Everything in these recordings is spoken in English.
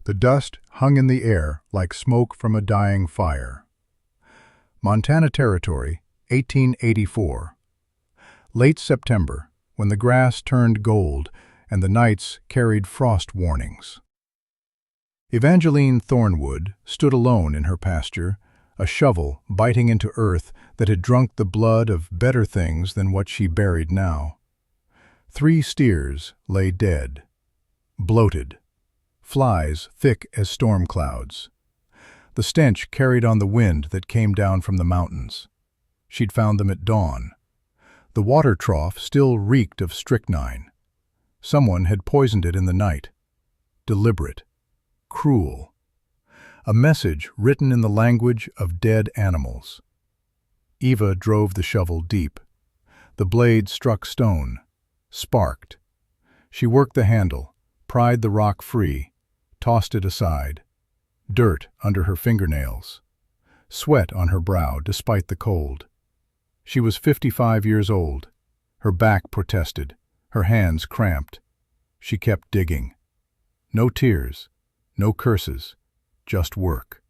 The dust hung in the air like smoke from a dying fire. Montana Territory, 1884. Late September, when the grass turned gold and the nights carried frost warnings. Evangeline Thornwood stood alone in her pasture, a shovel biting into earth that had drunk the blood of better things than what she buried now. 3 steers lay dead, bloated, flies thick as storm clouds. The stench carried on the wind that came down from the mountains. She'd found them at dawn. The water trough still reeked of strychnine. Someone had poisoned it in the night. Deliberate, cruel. A message written in the language of dead animals. Eva drove the shovel deep. The blade struck stone, sparked. She worked the handle, pried the rock free, tossed it aside. Dirt under her fingernails. Sweat on her brow despite the cold. She was 55 years old. Her back protested, her hands cramped. She kept digging. No tears, no curses, just work.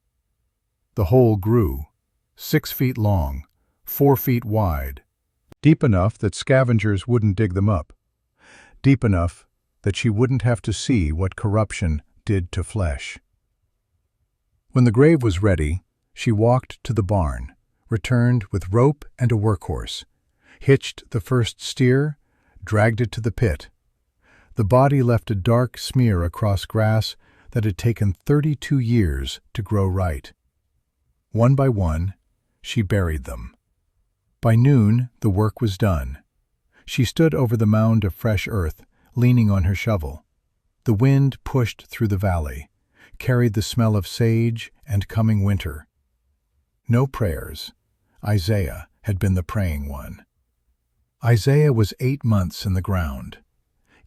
The hole grew, 6 feet long, 4 feet wide, deep enough that scavengers wouldn't dig them up, deep enough that she wouldn't have to see what corruption did to flesh. When the grave was ready, she walked to the barn, returned with rope and a workhorse, hitched the first steer, dragged it to the pit. The body left a dark smear across grass that had taken 32 years to grow right. One by one, she buried them. By noon, the work was done. She stood over the mound of fresh earth, leaning on her shovel. The wind pushed through the valley, carried the smell of sage and coming winter. No prayers. Isaiah had been the praying one. Isaiah was 8 months in the ground.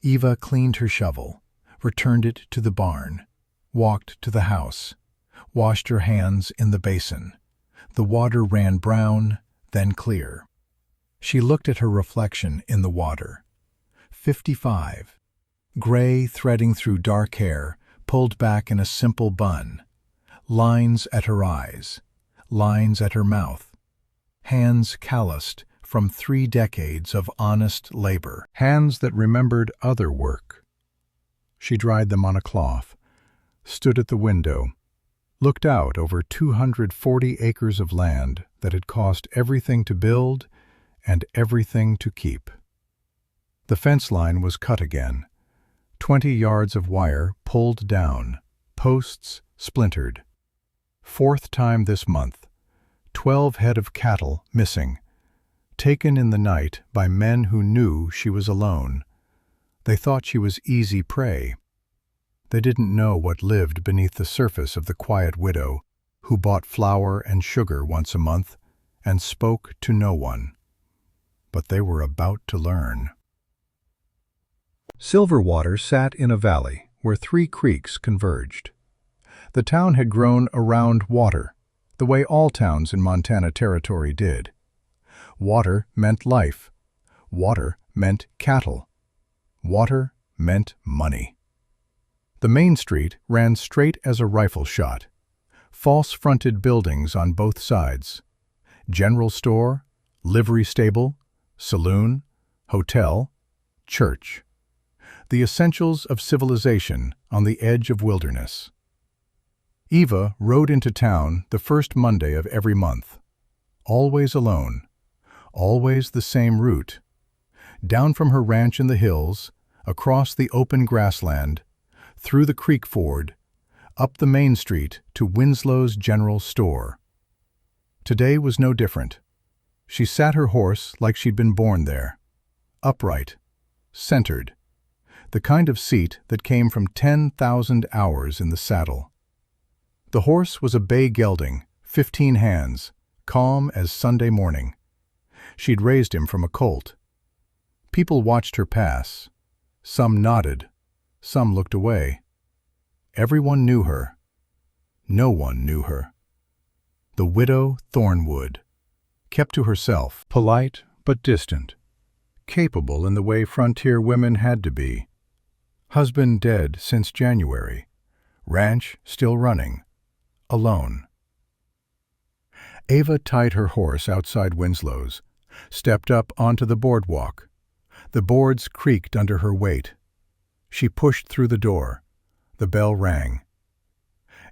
Eva cleaned her shovel, returned it to the barn, walked to the house, washed her hands in the basin. The water ran brown, then clear. She looked at her reflection in the water. 55. Gray threading through dark hair, pulled back in a simple bun. Lines at her eyes, lines at her mouth. Hands calloused from 3 decades of honest labor. Hands that remembered other work. She dried them on a cloth, stood at the window, looked out over 240 acres of land that had cost everything to build and everything to keep. The fence line was cut again. 20 yards of wire pulled down, posts splintered. 4th time this month, 12 head of cattle missing, taken in the night by men who knew she was alone. They thought she was easy prey. They didn't know what lived beneath the surface of the quiet widow who bought flour and sugar once a month and spoke to no one. But they were about to learn. Silverwater sat in a valley where 3 creeks converged. The town had grown around water, the way all towns in Montana Territory did. Water meant life. Water meant cattle. Water meant money. The main street ran straight as a rifle shot. False-fronted buildings on both sides. General store, livery stable, saloon, hotel, church. The essentials of civilization on the edge of wilderness. Eva rode into town the first Monday of every month. Always alone. Always the same route. Down from her ranch in the hills, across the open grassland, through the creek ford, up the main street to Winslow's General Store. Today was no different. She sat her horse like she'd been born there. Upright. Centered. The kind of seat that came from 10,000 hours in the saddle. The horse was a bay gelding, 15 hands, calm as Sunday morning. She'd raised him from a colt. People watched her pass. Some nodded. Some looked away. Everyone knew her. No one knew her. The widow Thornwood, kept to herself, polite but distant, capable in the way frontier women had to be. Husband dead since January, Ranch still running. Alone. Ava tied her horse outside Winslow's, stepped up onto the boardwalk. The boards creaked under her weight. She pushed through the door. The bell rang.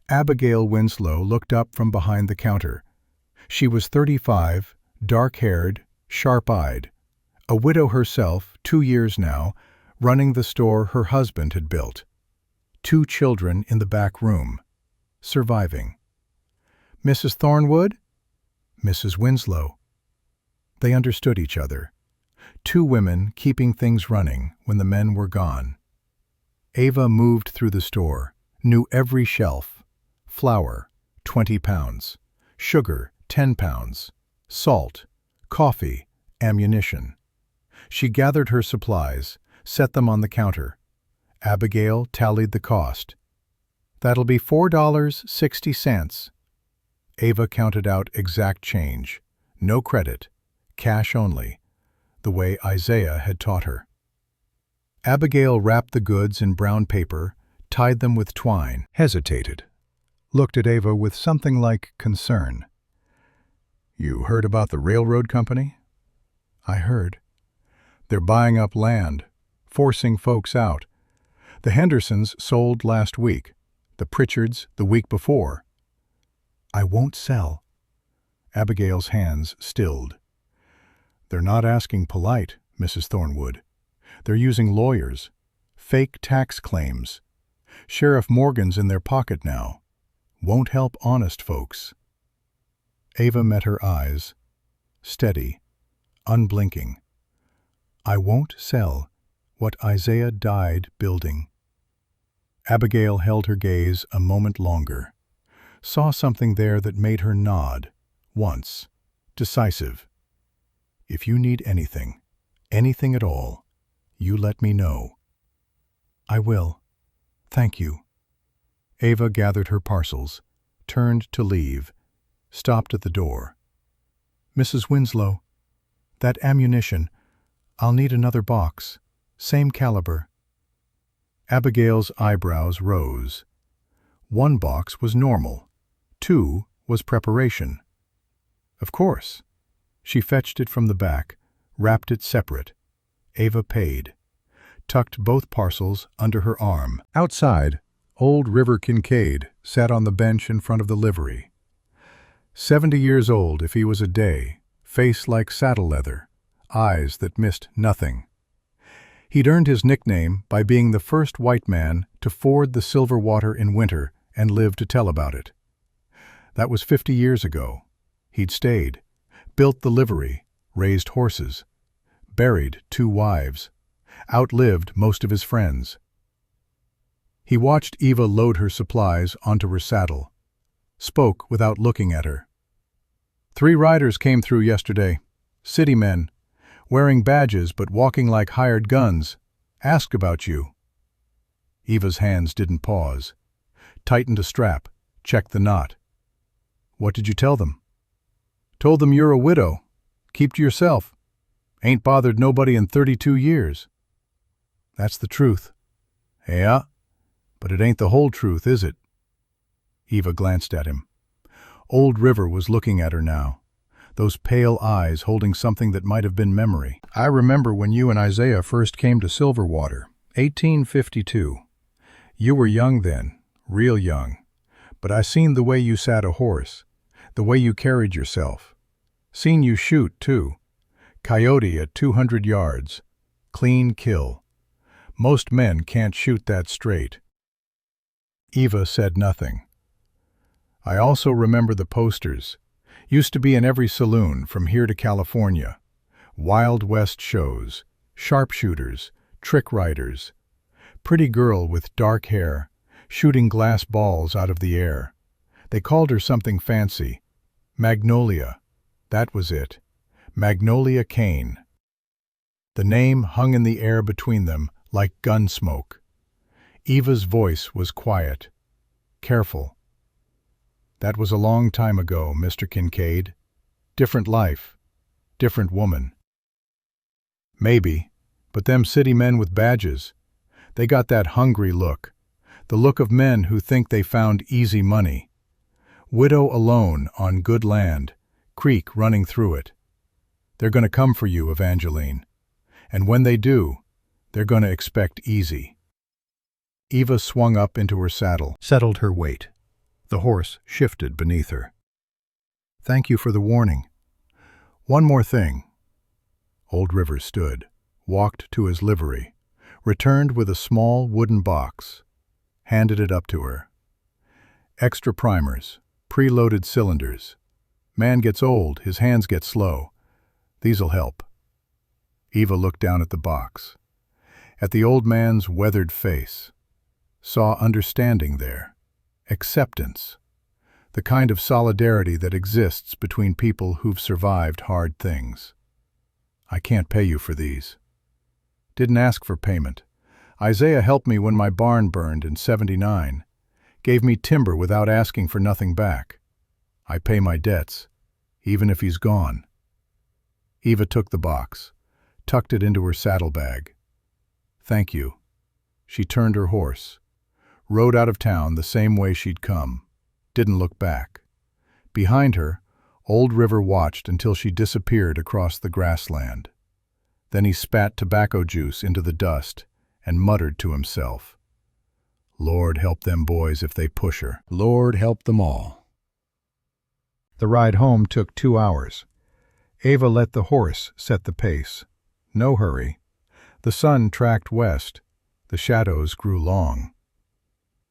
Abigail Winslow looked up from behind the counter. She was 35, dark-haired, sharp-eyed, a widow herself, 2 years now, running the store her husband had built. 2 children in the back room, surviving. Mrs. Thornwood? Mrs. Winslow. They understood each other. 2 women keeping things running when the men were gone. Ava moved through the store, knew every shelf. Flour, 20 pounds. Sugar, 10 pounds. Salt, coffee, ammunition. She gathered her supplies, set them on the counter. Abigail tallied the cost. "That'll be $4.60. Ava counted out exact change. No credit. Cash only. The way Isaiah had taught her. Abigail wrapped the goods in brown paper, tied them with twine, hesitated, looked at Ava with something like concern. "You heard about the railroad company?" "I heard. They're buying up land, forcing folks out. The Hendersons sold last week, the Pritchards the week before." "I won't sell." Abigail's hands stilled. "They're not asking polite, Mrs. Thornwood. They're using lawyers. Fake tax claims. Sheriff Morgan's in their pocket now. Won't help honest folks." Ava met her eyes, steady, unblinking. "I won't sell what Isaiah died building." Abigail held her gaze a moment longer, saw something there that made her nod, once, decisive. "If you need anything, anything at all, you let me know." "I will. Thank you." Ava gathered her parcels, turned to leave, stopped at the door. "Mrs. Winslow, that ammunition, I'll need another box, same caliber." Abigail's eyebrows rose. 1 box was normal, 2 was preparation. "Of course." She fetched it from the back, wrapped it separate. Ava paid, tucked both parcels under her arm. Outside, old River Kincaid sat on the bench in front of the livery. 70 years old if he was a day, face like saddle leather, eyes that missed nothing. He'd earned his nickname by being the first white man to ford the Silver Water in winter and live to tell about it. That was 50 years ago. He'd stayed, built the livery, raised horses, buried 2 wives, outlived most of his friends. He watched Eva load her supplies onto her saddle, spoke without looking at her. 3 riders came through yesterday, city men, wearing badges but walking like hired guns, asked about you." Eva's hands didn't pause, tightened a strap, checked the knot. "What did you tell them?" "Told them you're a widow. Keep to yourself. Ain't bothered nobody in 32 years. "That's the truth." "Yeah, but it ain't the whole truth, is it?" Eva glanced at him. Old River was looking at her now, those pale eyes holding something that might have been memory. "I remember when you and Isaiah first came to Silverwater, 1852. You were young then, real young, but I seen the way you sat a horse, the way you carried yourself. Seen you shoot, too. Coyote at 200 yards. Clean kill. Most men can't shoot that straight." Eva said nothing. "I also remember the posters. Used to be in every saloon from here to California. Wild West shows, sharpshooters, trick riders. Pretty girl with dark hair, shooting glass balls out of the air. They called her something fancy. Magnolia. That was it. Magnolia Kane." The name hung in the air between them like gun smoke. Eva's voice was quiet, careful. "That was a long time ago, Mr. Kincaid. Different life, different woman." "Maybe, but them city men with badges, they got that hungry look. The look of men who think they found easy money. Widow alone on good land, creek running through it. They're going to come for you, Evangeline. And when they do, they're going to expect easy. Eva swung up into her saddle, settled her weight. The horse shifted beneath her. Thank you for the warning. One more thing. Old Rivers stood, walked to his livery, returned with a small wooden box, handed it up to her. Extra primers, preloaded cylinders. Man gets old, his hands get slow. These'll help. Eva looked down at the box, at the old man's weathered face, saw understanding there, acceptance, the kind of solidarity that exists between people who've survived hard things. I can't pay you for these. Didn't ask for payment. Isaiah helped me when my barn burned in '79, gave me timber without asking for nothing back. I pay my debts, even if he's gone. Eva took the box, tucked it into her saddlebag. Thank you. She turned her horse, rode out of town the same way she'd come, didn't look back. Behind her, Old River watched until she disappeared across the grassland. Then he spat tobacco juice into the dust and muttered to himself, Lord help them boys if they push her. Lord help them all. The ride home took 2 hours. Eva let the horse set the pace. No hurry. The sun tracked west. The shadows grew long.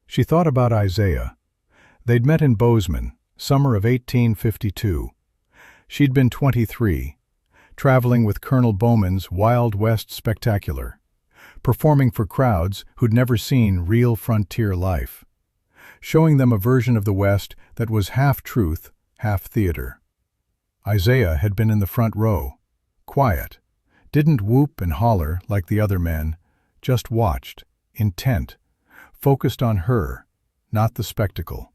She thought about Isaiah. They'd met in Bozeman, summer of 1852. She'd been 23, traveling with Colonel Bowman's Wild West Spectacular, performing for crowds who'd never seen real frontier life, showing them a version of the West that was half truth, half theater. Isaiah had been in the front row, quiet, didn't whoop and holler like the other men, just watched, intent, focused on her, not the spectacle.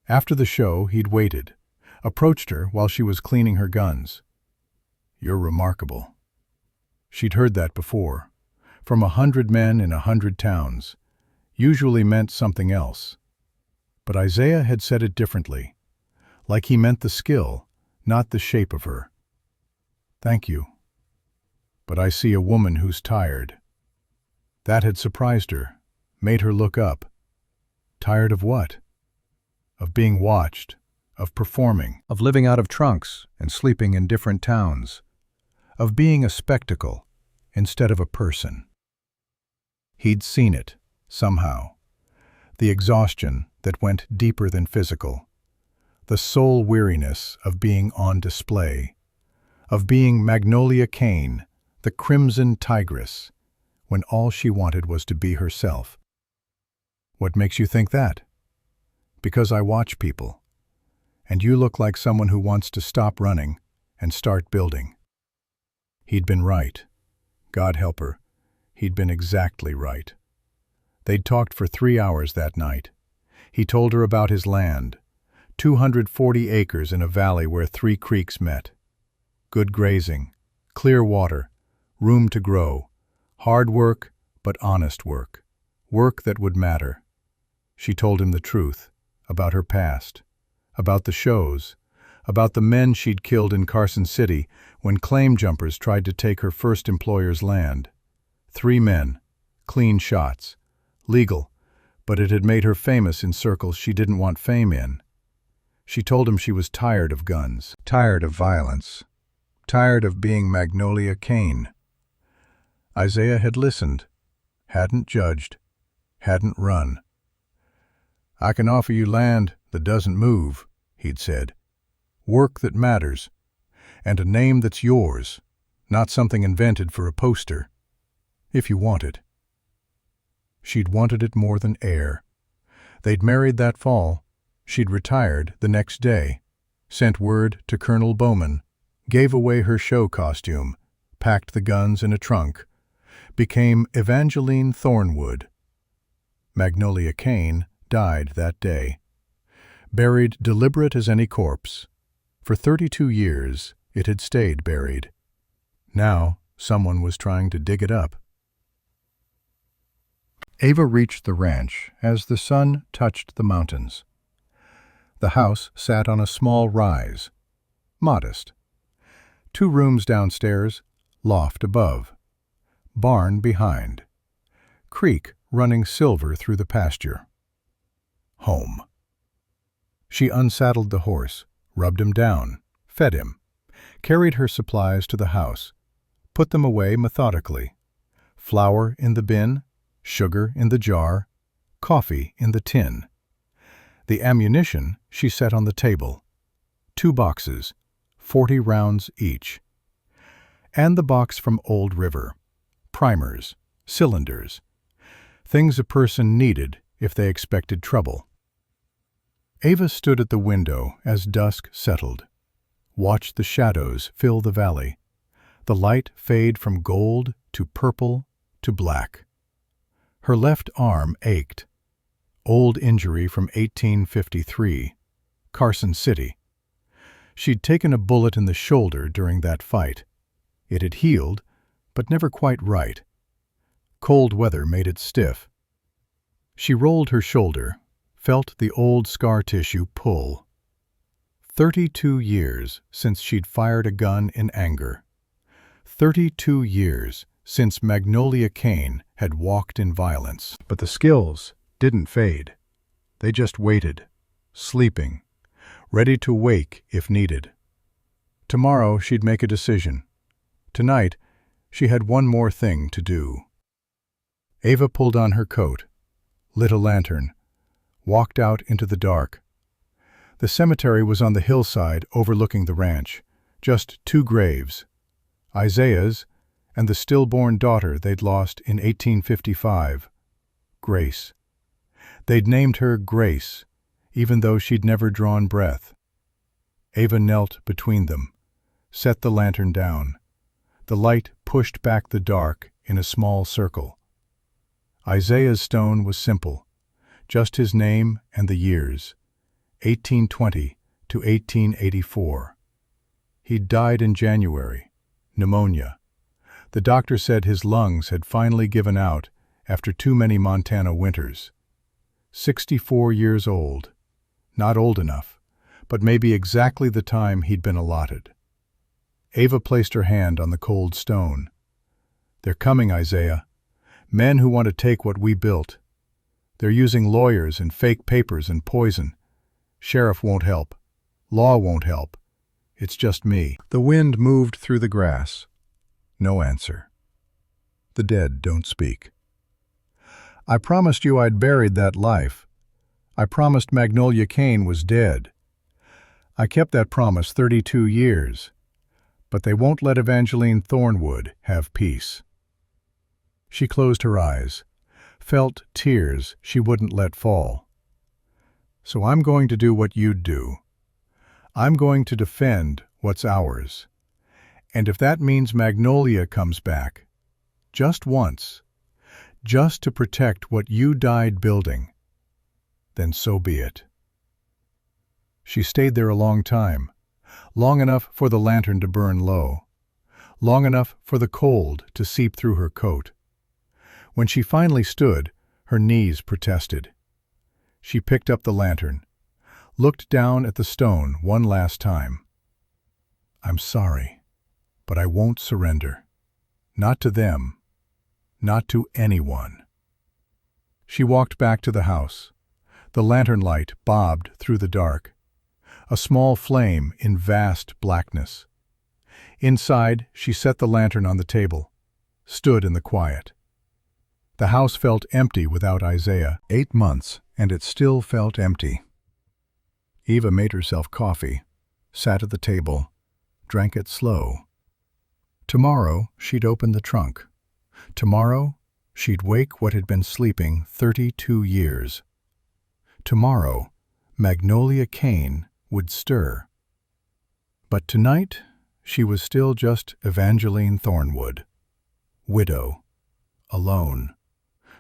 After the show, he'd waited, approached her while she was cleaning her guns. You're remarkable. She'd heard that before, from 100 men in 100 towns, usually meant something else. But Isaiah had said it differently, like he meant the skill, not the shape of her. Thank you. But I see a woman who's tired. That had surprised her, made her look up. Tired of what? Of being watched, of performing, of living out of trunks and sleeping in different towns, of being a spectacle instead of a person. He'd seen it, somehow. The exhaustion that went deeper than physical. The soul weariness of being on display, of being Magnolia Cain, the crimson tigress, when all she wanted was to be herself. What makes you think that? Because I watch people, and you look like someone who wants to stop running and start building. He'd been right. God help her, he'd been exactly right. They'd talked for 3 hours that night. He told her about his land, 240 acres in a valley where 3 creeks met. Good grazing, clear water, room to grow, hard work but honest work, work that would matter. She told him the truth, about her past, about the shows, about the men she'd killed in Carson City when claim jumpers tried to take her first employer's land. 3 men, clean shots, legal, but it had made her famous in circles she didn't want fame in. She told him she was tired of guns, tired of violence, tired of being Magnolia Cain. Isaiah had listened, hadn't judged, hadn't run. I can offer you land that doesn't move, he'd said. Work that matters, and a name that's yours, not something invented for a poster, if you want it. She'd wanted it more than air. They'd married that fall. She'd retired the next day, sent word to Colonel Bowman, gave away her show costume, packed the guns in a trunk, became Evangeline Thornwood. Magnolia Cain died that day. Buried deliberate as any corpse. For 32 years, it had stayed buried. Now, someone was trying to dig it up. Ava reached the ranch as the sun touched the mountains. The house sat on a small rise, modest. 2 rooms downstairs, loft above, barn behind, creek running silver through the pasture. Home. She unsaddled the horse, rubbed him down, fed him, carried her supplies to the house, put them away methodically. Flour in the bin, sugar in the jar, coffee in the tin. The ammunition she set on the table. 2 boxes, 40 rounds each. And the box from Old River. Primers, cylinders. Things a person needed if they expected trouble. Ava stood at the window as dusk settled, watched the shadows fill the valley, the light fade from gold to purple to black. Her left arm ached. Old injury from 1853, Carson City. She'd taken a bullet in the shoulder during that fight. It had healed, but never quite right. Cold weather made it stiff. She rolled her shoulder, felt the old scar tissue pull. 32 years since she'd fired a gun in anger. 32 years since Magnolia Kane had walked in violence. But the skills didn't fade. They just waited, sleeping, ready to wake if needed. Tomorrow she'd make a decision. Tonight, she had one more thing to do. Ava pulled on her coat, lit a lantern, walked out into the dark. The cemetery was on the hillside overlooking the ranch, just 2 graves, Isaiah's and the stillborn daughter they'd lost in 1855, Grace. They'd named her Grace, even though she'd never drawn breath. Ava knelt between them, set the lantern down. The light pushed back the dark in a small circle. Isaiah's stone was simple, just his name and the years, 1820 to 1884. He'd died in January, pneumonia. The doctor said his lungs had finally given out after too many Montana winters. 64 years old. Not old enough, but maybe exactly the time he'd been allotted. Ava placed her hand on the cold stone. "They're coming, Isaiah. Men who want to take what we built. They're using lawyers and fake papers and poison. Sheriff won't help. Law won't help. It's just me." The wind moved through the grass. No answer. The dead don't speak. "I promised you I'd buried that life. I promised Magnolia Kane was dead. I kept that promise 32 years. But they won't let Evangeline Thornwood have peace." She closed her eyes, felt tears she wouldn't let fall. "So I'm going to do what you'd do. I'm going to defend what's ours. And if that means Magnolia comes back, just once, just to protect what you died building, then so be it." She stayed there a long time, long enough for the lantern to burn low, long enough for the cold to seep through her coat. When she finally stood, her knees protested. She picked up the lantern, looked down at the stone one last time. "I'm sorry, but I won't surrender. Not to them. Not to anyone." She walked back to the house. The lantern light bobbed through the dark, a small flame in vast blackness. Inside, she set the lantern on the table, stood in the quiet. The house felt empty without Isaiah. 8 months, and it still felt empty. Eva made herself coffee, sat at the table, drank it slow. Tomorrow, she'd open the trunk. Tomorrow, she'd wake what had been sleeping 32 years. Tomorrow, Magnolia Kane would stir. But tonight, she was still just Evangeline Thornwood, widow, alone,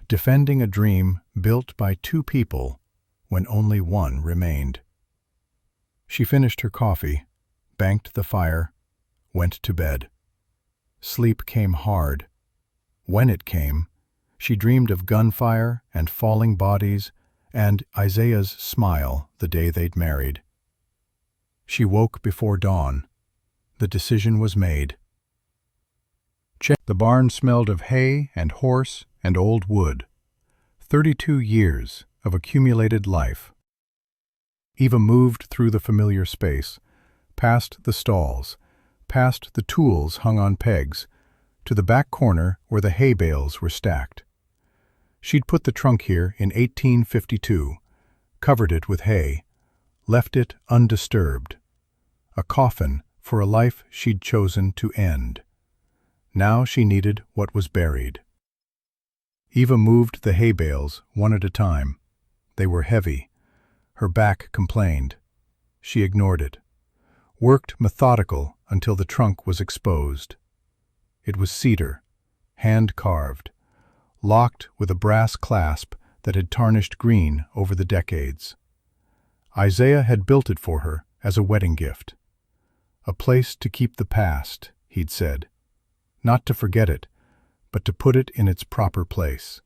defending a dream built by 2 people when only one remained. She finished her coffee, banked the fire, went to bed. Sleep came hard. When it came, She dreamed of gunfire and falling bodies and Isaiah's smile the day they'd married. She woke before dawn. The decision was made. The barn smelled of hay and horse and old wood. 32 years of accumulated life. Eva moved through the familiar space, past the stalls, past the tools hung on pegs, to the back corner where the hay bales were stacked. She'd put the trunk here in 1852, covered it with hay, left it undisturbed. A coffin for a life she'd chosen to end. Now she needed what was buried. Eva moved the hay bales one at a time. They were heavy. Her back complained. She ignored it. Worked methodical until the trunk was exposed. It was cedar, hand-carved, locked with a brass clasp that had tarnished green over the decades. Isaiah had built it for her as a wedding gift. A place to keep the past, he'd said. Not to forget it, but to put it in its proper place.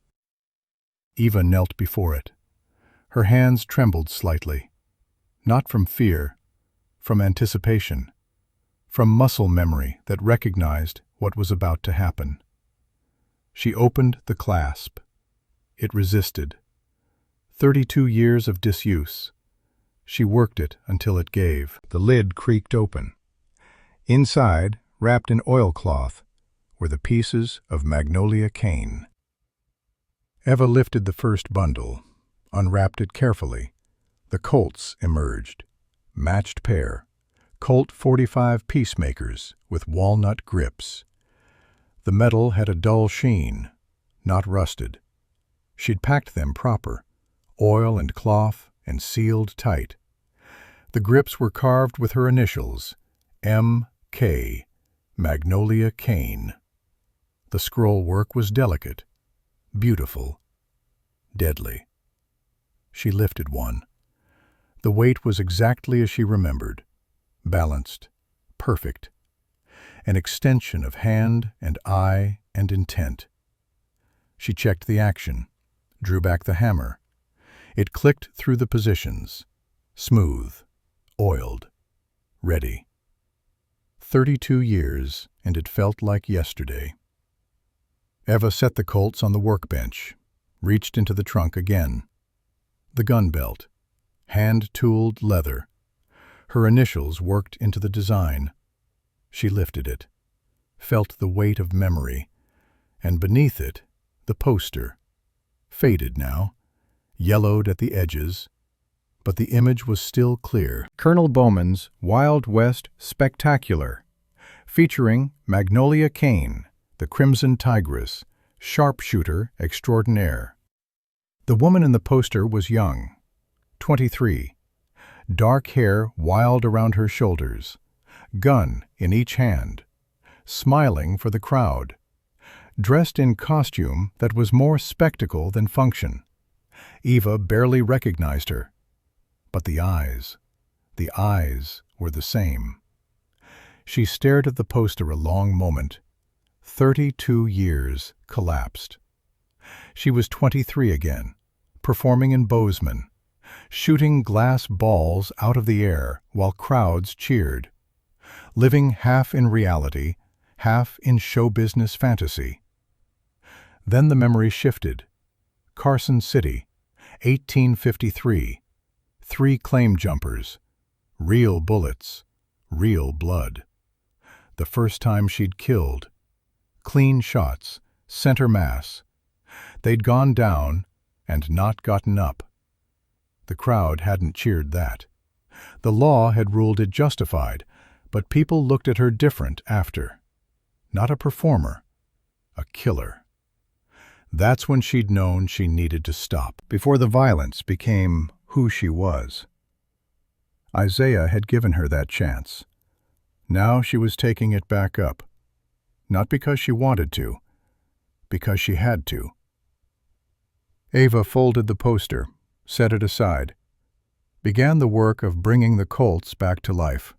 Eva knelt before it. Her hands trembled slightly. Not from fear, from anticipation, from muscle memory that recognized what was about to happen. She opened the clasp. It resisted. 32 years of disuse. She worked it until it gave. The lid creaked open. Inside, wrapped in oilcloth, were the pieces of magnolia cane. Eva lifted the first bundle, unwrapped it carefully. The Colts emerged. Matched pair. Colt .45 peacemakers with walnut grips. The metal had a dull sheen, not rusted. She'd packed them proper, oil and cloth, and sealed tight. The grips were carved with her initials, M.K., Magnolia Cane. The scroll work was delicate, beautiful, deadly. She lifted one. The weight was exactly as she remembered, balanced, perfect. An extension of hand and eye and intent. She checked the action, drew back the hammer. It clicked through the positions, smooth, oiled, ready. 32 years, and it felt like yesterday. Eva set the Colts on the workbench, reached into the trunk again. The gun belt, hand-tooled leather. Her initials worked into the design. She lifted it, felt the weight of memory, and beneath it, the poster. Faded now, yellowed at the edges, but the image was still clear. Colonel Bowman's Wild West Spectacular, featuring Magnolia Cane, the Crimson Tigress, sharpshooter extraordinaire. The woman in the poster was young, 23, dark hair wild around her shoulders, gun in each hand, smiling for the crowd, dressed in costume that was more spectacle than function. Eva barely recognized her. But the eyes were the same. She stared at the poster a long moment. 32 years collapsed. She was 23 again, performing in Bozeman, shooting glass balls out of the air while crowds cheered, living half in reality, half in show business fantasy. Then the memory shifted. Carson City, 1853. 3 claim jumpers. Real bullets. Real blood. The first time she'd killed. Clean shots. Center mass. They'd gone down and not gotten up. The crowd hadn't cheered that. The law had ruled it justified, but people looked at her different after. Not a performer. A killer. That's when she'd known she needed to stop, before the violence became who she was. Isaiah had given her that chance. Now she was taking it back up. Not because she wanted to, because she had to. Eva folded the poster, set it aside, began the work of bringing the Colts back to life.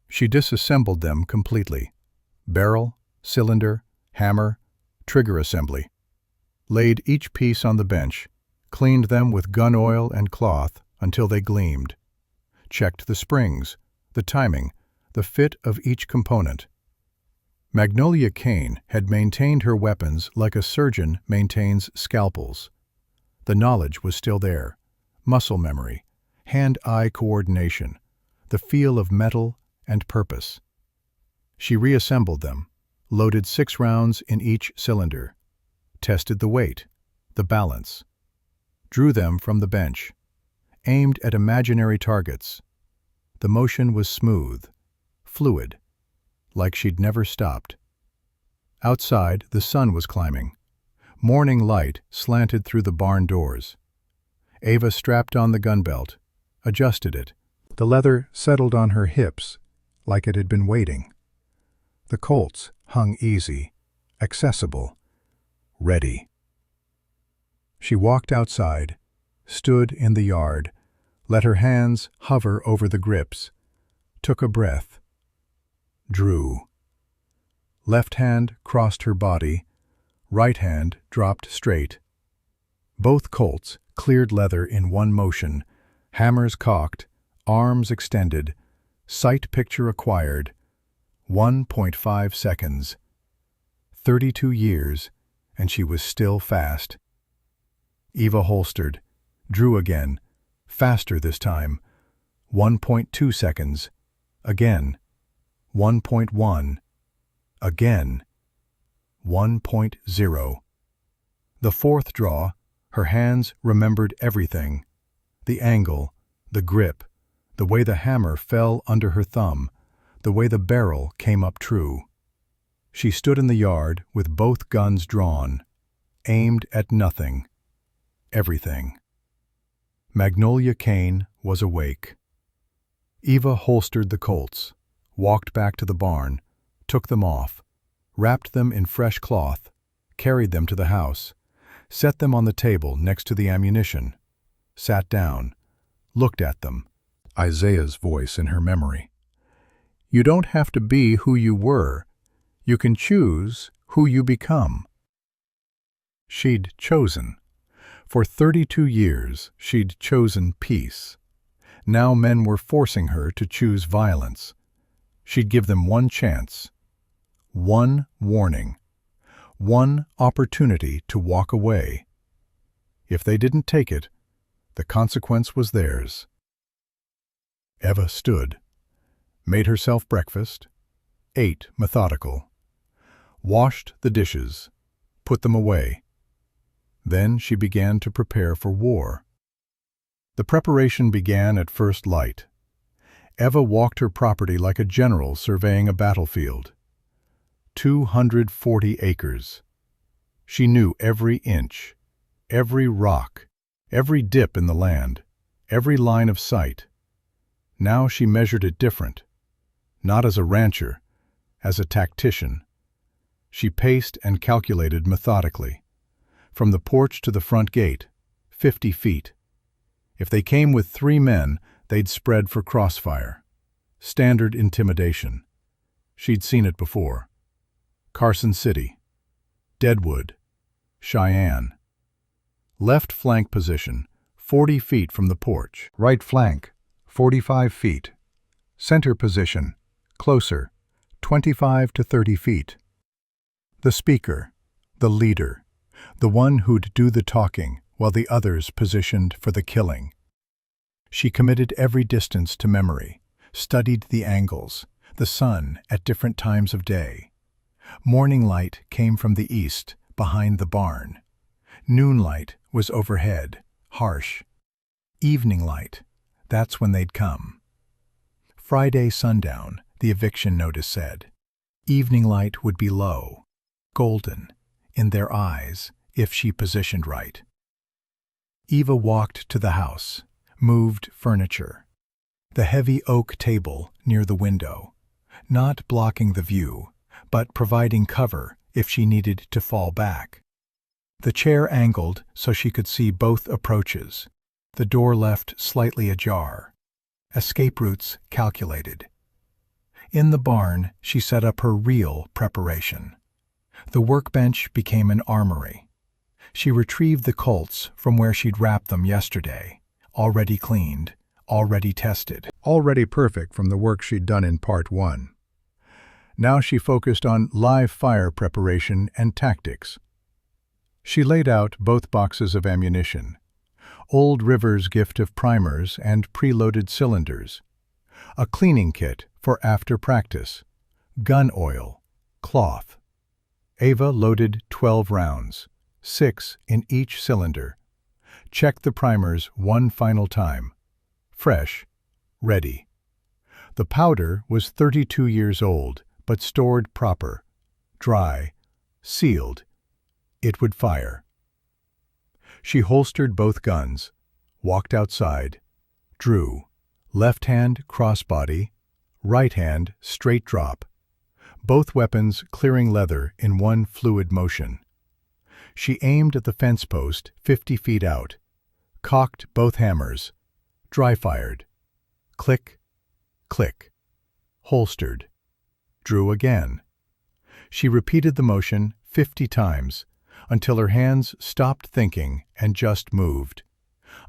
She disassembled them completely. Barrel, cylinder, hammer, trigger assembly. laid each piece on the bench, cleaned them with gun oil and cloth until they gleamed, checked the springs, the timing, the fit of each component. Magnolia Kane had maintained her weapons like a surgeon maintains scalpels. The knowledge was still there: muscle memory, hand-eye coordination, the feel of metal and purpose. She reassembled them, loaded 6 rounds in each cylinder, tested the weight, the balance, drew them from the bench, aimed at imaginary targets. The motion was smooth, fluid, like she'd never stopped. Outside, the sun was climbing. Morning light slanted through the barn doors. Ava strapped on the gun belt, adjusted it. The leather settled on her hips like it had been waiting. The Colts hung easy, accessible, ready. She walked outside, stood in the yard, let her hands hover over the grips, took a breath, drew. Left hand crossed her body, right hand dropped straight. Both Colts cleared leather in one motion, hammers cocked, arms extended, sight picture acquired. 1.5 seconds. 32 years, and she was still fast. Eva holstered, drew again, faster this time. 1.2 seconds. Again. 1.1. Again. 1.0. The fourth draw, her hands remembered everything. The angle, the grip, the way the hammer fell under her thumb, the way the barrel came up true. She stood in the yard with both guns drawn, aimed at nothing, everything. Magnolia Kane was awake. Eva holstered the Colts, walked back to the barn, took them off, wrapped them in fresh cloth, carried them to the house, set them on the table next to the ammunition, sat down, looked at them. Isaiah's voice in her memory. You don't have to be who you were. You can choose who you become. She'd chosen. For 32 years, she'd chosen peace. Now men were forcing her to choose violence. She'd give them one chance, one warning, one opportunity to walk away. If they didn't take it, the consequence was theirs. Eva stood, made herself breakfast, ate methodical, washed the dishes, put them away. Then she began to prepare for war. The preparation began at first light. Eva walked her property like a general surveying a battlefield. 240 acres. She knew every inch, every rock, every dip in the land, every line of sight. Now she measured it different, not as a rancher, as a tactician. She paced and calculated methodically. From the porch to the front gate, 50 feet. If they came with 3 men, they'd spread for crossfire. Standard intimidation. She'd seen it before. Carson City, Deadwood, Cheyenne. Left flank position, 40 feet from the porch. Right flank, 45 feet. Center position, closer, 25 to 30 feet. The speaker, the leader, the one who'd do the talking while the others positioned for the killing. She committed every distance to memory, studied the angles, the sun at different times of day. Morning light came from the east, behind the barn. Noonlight was overhead, harsh. Evening light, that's when they'd come. Friday sundown, the eviction notice said. Evening light would be low, golden, in their eyes, if she positioned right. Eva walked to the house, moved furniture. The heavy oak table near the window, not blocking the view, but providing cover if she needed to fall back. The chair angled so she could see both approaches, the door left slightly ajar. Escape routes calculated. In the barn, she set up her real preparation. The workbench became an armory. She retrieved the Colts from where she'd wrapped them yesterday, already cleaned, already tested, already perfect from the work she'd done in Part 1. Now she focused on live fire preparation and tactics. She laid out both boxes of ammunition, Old River's gift of primers and preloaded cylinders, a cleaning kit for after practice, gun oil, cloth. Ava loaded 12 rounds, 6 in each cylinder. Checked the primers one final time. Fresh, ready. The powder was 32 years old, but stored proper, dry, sealed. It would fire. She holstered both guns, walked outside, drew, left hand crossbody, right hand straight drop, both weapons clearing leather in one fluid motion. She aimed at the fence post 50 feet out, cocked both hammers, dry-fired. Click, click. Holstered. Drew again. She repeated the motion 50 times, until her hands stopped thinking and just moved,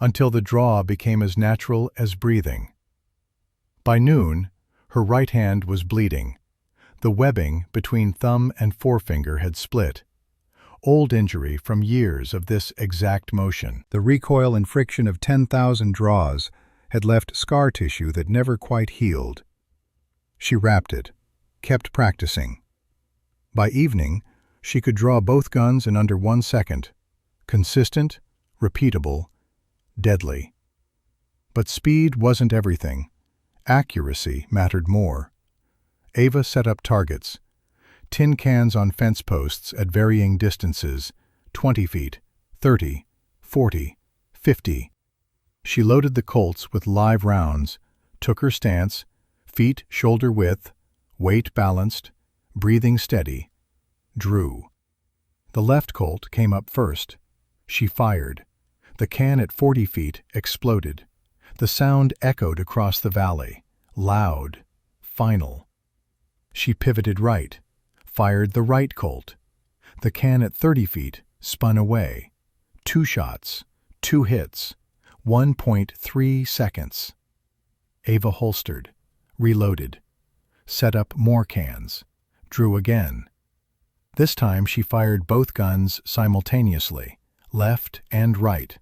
until the draw became as natural as breathing. By noon, her right hand was bleeding. The webbing between thumb and forefinger had split. Old injury from years of this exact motion. The recoil and friction of 10,000 draws had left scar tissue that never quite healed. She wrapped it, kept practicing. By evening, she could draw both guns in under 1 second. Consistent, repeatable, deadly. But speed wasn't everything. Accuracy mattered more. Ava set up targets. Tin cans on fence posts at varying distances, 20 feet, 30, 40, 50. She loaded the Colts with live rounds, took her stance, feet shoulder width, weight balanced, breathing steady, drew. The left Colt came up first. She fired. The can at 40 feet exploded. The sound echoed across the valley, loud, final. She pivoted right, fired the right Colt. The can at 30 feet spun away. 2 shots, 2 hits, 1.3 seconds. Ava holstered, reloaded, set up more cans, drew again. This time she fired both guns simultaneously, left and right.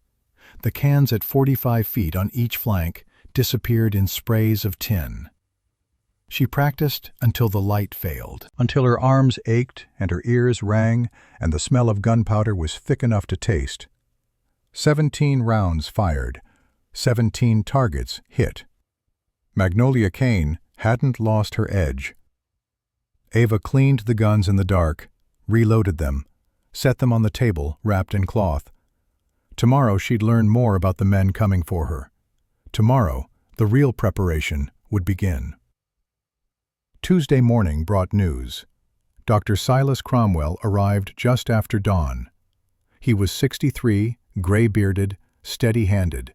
The cans at 45 feet on each flank disappeared in sprays of tin. She practiced until the light failed, until her arms ached and her ears rang and the smell of gunpowder was thick enough to taste. 17 rounds fired, 17 targets hit. Magnolia Kane hadn't lost her edge. Ava cleaned the guns in the dark, reloaded them, set them on the table wrapped in cloth. Tomorrow she'd learn more about the men coming for her. Tomorrow, the real preparation would begin. Tuesday morning brought news. Dr. Silas Cromwell arrived just after dawn. He was 63, gray-bearded, steady-handed,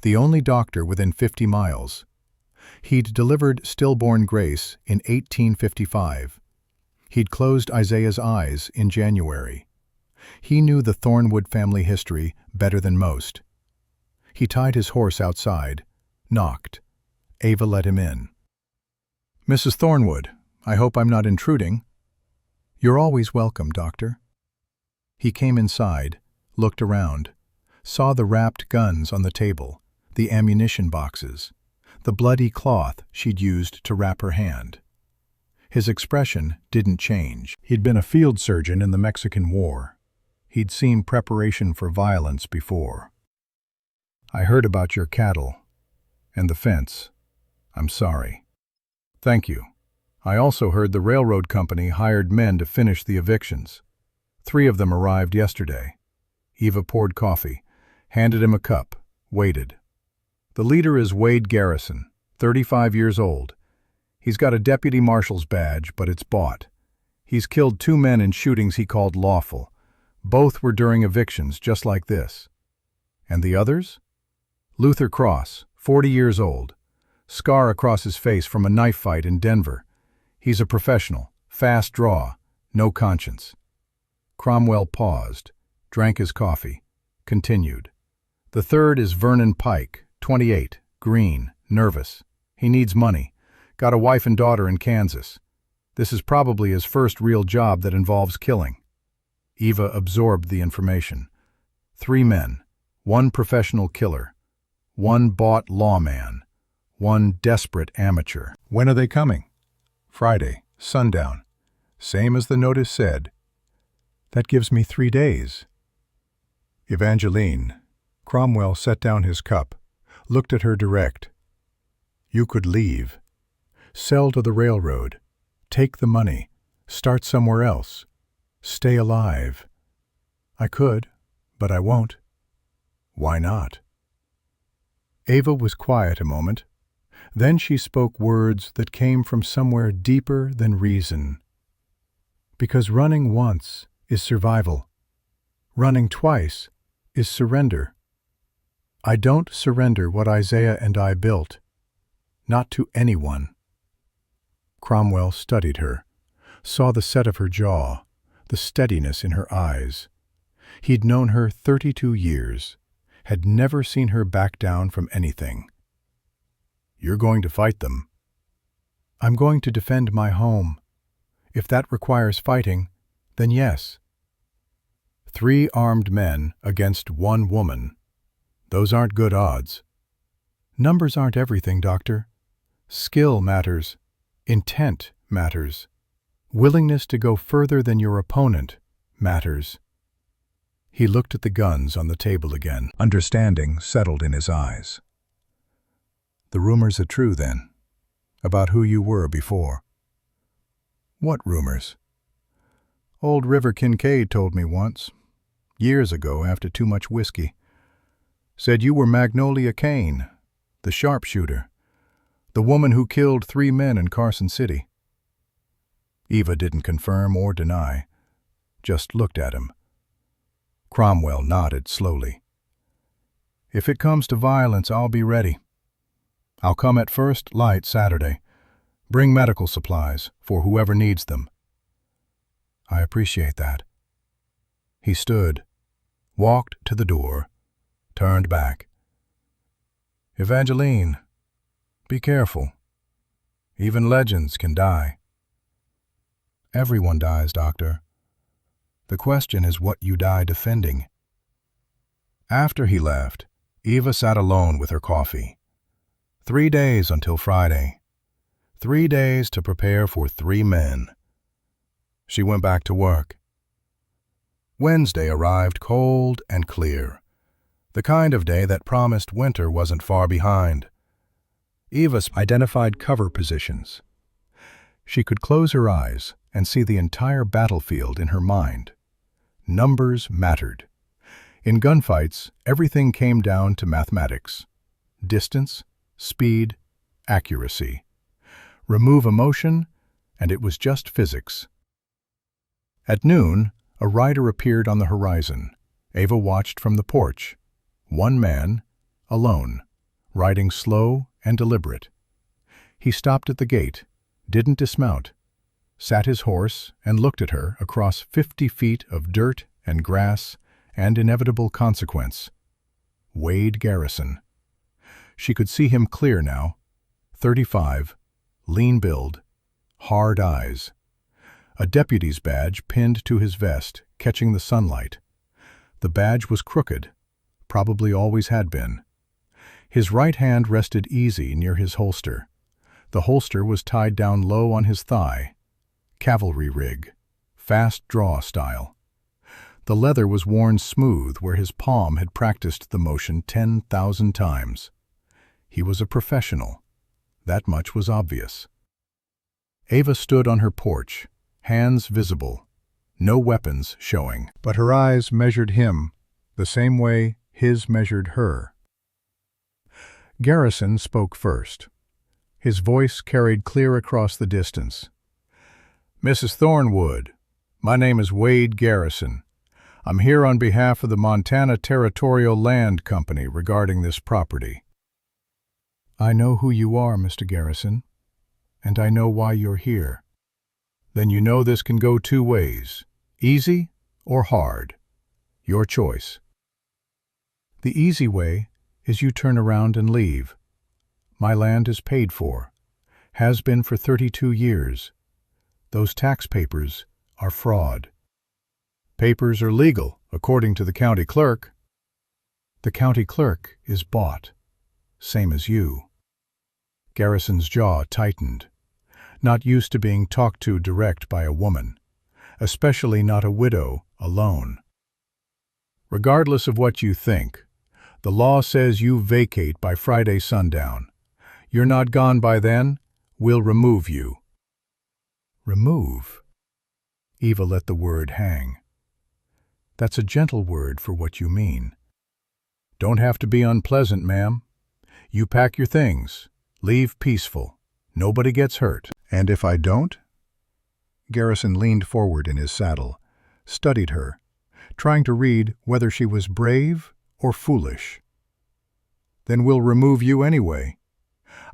the only doctor within 50 miles. He'd delivered stillborn Grace in 1855. He'd closed Isaiah's eyes in January. He knew the Thornwood family history better than most. He tied his horse outside, knocked. Ava let him in. "Mrs. Thornwood, I hope I'm not intruding." "You're always welcome, Doctor." He came inside, looked around, saw the wrapped guns on the table, the ammunition boxes, the bloody cloth she'd used to wrap her hand. His expression didn't change. He'd been a field surgeon in the Mexican War. He'd seen preparation for violence before. "I heard about your cattle and the fence. I'm sorry." "Thank you. I also heard the railroad company hired men to finish the evictions. 3 of them arrived yesterday." Eva poured coffee, handed him a cup, waited. "The leader is Wade Garrison, 35 years old. He's got a deputy marshal's badge, but it's bought. He's killed 2 men in shootings he called lawful. Both were during evictions, just like this." "And the others?" "Luther Cross, 40 years old. Scar across his face from a knife fight in Denver. He's a professional, fast draw, no conscience." Cromwell paused, drank his coffee, continued. The third is Vernon Pike, 28, green, nervous. He needs money. Got a wife and daughter in Kansas. This is probably his first real job that involves killing. Eva absorbed the information. 3 men, 1 professional killer, 1 bought lawman, 1 desperate amateur. When are they coming? Friday, sundown. Same as the notice said. That gives me 3 days. Evangeline. Cromwell set down his cup, looked at her direct. You could leave. Sell to the railroad. Take the money. Start somewhere else. Stay alive. I could, but I won't. Why not? Ava was quiet a moment. Then she spoke words that came from somewhere deeper than reason. Because running once is survival. Running twice is surrender. I don't surrender what Isaiah and I built. Not to anyone. Cromwell studied her, saw the set of her jaw, the steadiness in her eyes. He'd known her 32 years, had never seen her back down from anything. You're going to fight them. I'm going to defend my home. If that requires fighting, then yes. 3 armed men against 1 woman. Those aren't good odds. Numbers aren't everything, Doctor. Skill matters. Intent matters. Willingness to go further than your opponent matters. He looked at the guns on the table again. Understanding settled in his eyes. The rumors are true, then, about who you were before. What rumors? Old River Kincaid told me once, years ago after too much whiskey. Said you were Magnolia Kane, the sharpshooter, the woman who killed 3 men in Carson City. Eva didn't confirm or deny, just looked at him. Cromwell nodded slowly. If it comes to violence, I'll be ready. I'll come at first light Saturday. Bring medical supplies for whoever needs them. I appreciate that. He stood, walked to the door, turned back. Evangeline, be careful. Even legends can die. Everyone dies, Doctor. The question is what you die defending. After he left, Eva sat alone with her coffee. 3 days until Friday. 3 days to prepare for 3 men. She went back to work. Wednesday arrived cold and clear. The kind of day that promised winter wasn't far behind. Eva identified cover positions. She could close her eyes and see the entire battlefield in her mind. Numbers mattered. In gunfights, everything came down to mathematics. Distance, speed, accuracy. Remove emotion, and it was just physics. At noon, a rider appeared on the horizon. Ava watched from the porch. 1 man, alone, riding slow and deliberate. He stopped at the gate, didn't dismount, sat his horse and looked at her across 50 feet of dirt and grass and inevitable consequence. Wade Garrison. She could see him clear now. 35, lean build, hard eyes. A deputy's badge pinned to his vest, catching the sunlight. The badge was crooked, probably always had been. His right hand rested easy near his holster. The holster was tied down low on his thigh. Cavalry rig, fast draw style. The leather was worn smooth where his palm had practiced the motion 10,000 times. He was a professional. That much was obvious. Ava stood on her porch, hands visible, no weapons showing. But her eyes measured him the same way his measured her. Garrison spoke first. His voice carried clear across the distance. Mrs. Thornwood, my name is Wade Garrison. I'm here on behalf of the Montana Territorial Land Company regarding this property. I know who you are, Mr. Garrison, and I know why you're here. Then you know this can go 2 ways, easy or hard. Your choice. The easy way is you turn around and leave. My land is paid for. Has been for 32 years. Those tax papers are fraud. Papers are legal, according to the county clerk. The county clerk is bought. Same as you. Garrison's jaw tightened. Not used to being talked to direct by a woman, especially not a widow alone. Regardless of what you think, the law says you vacate by Friday sundown. You're not gone by then, we'll remove you. Remove? Eva let the word hang. That's a gentle word for what you mean. Don't have to be unpleasant, ma'am. You pack your things. Leave peaceful. Nobody gets hurt. And if I don't? Garrison leaned forward in his saddle, studied her, trying to read whether she was brave or foolish. Then we'll remove you anyway.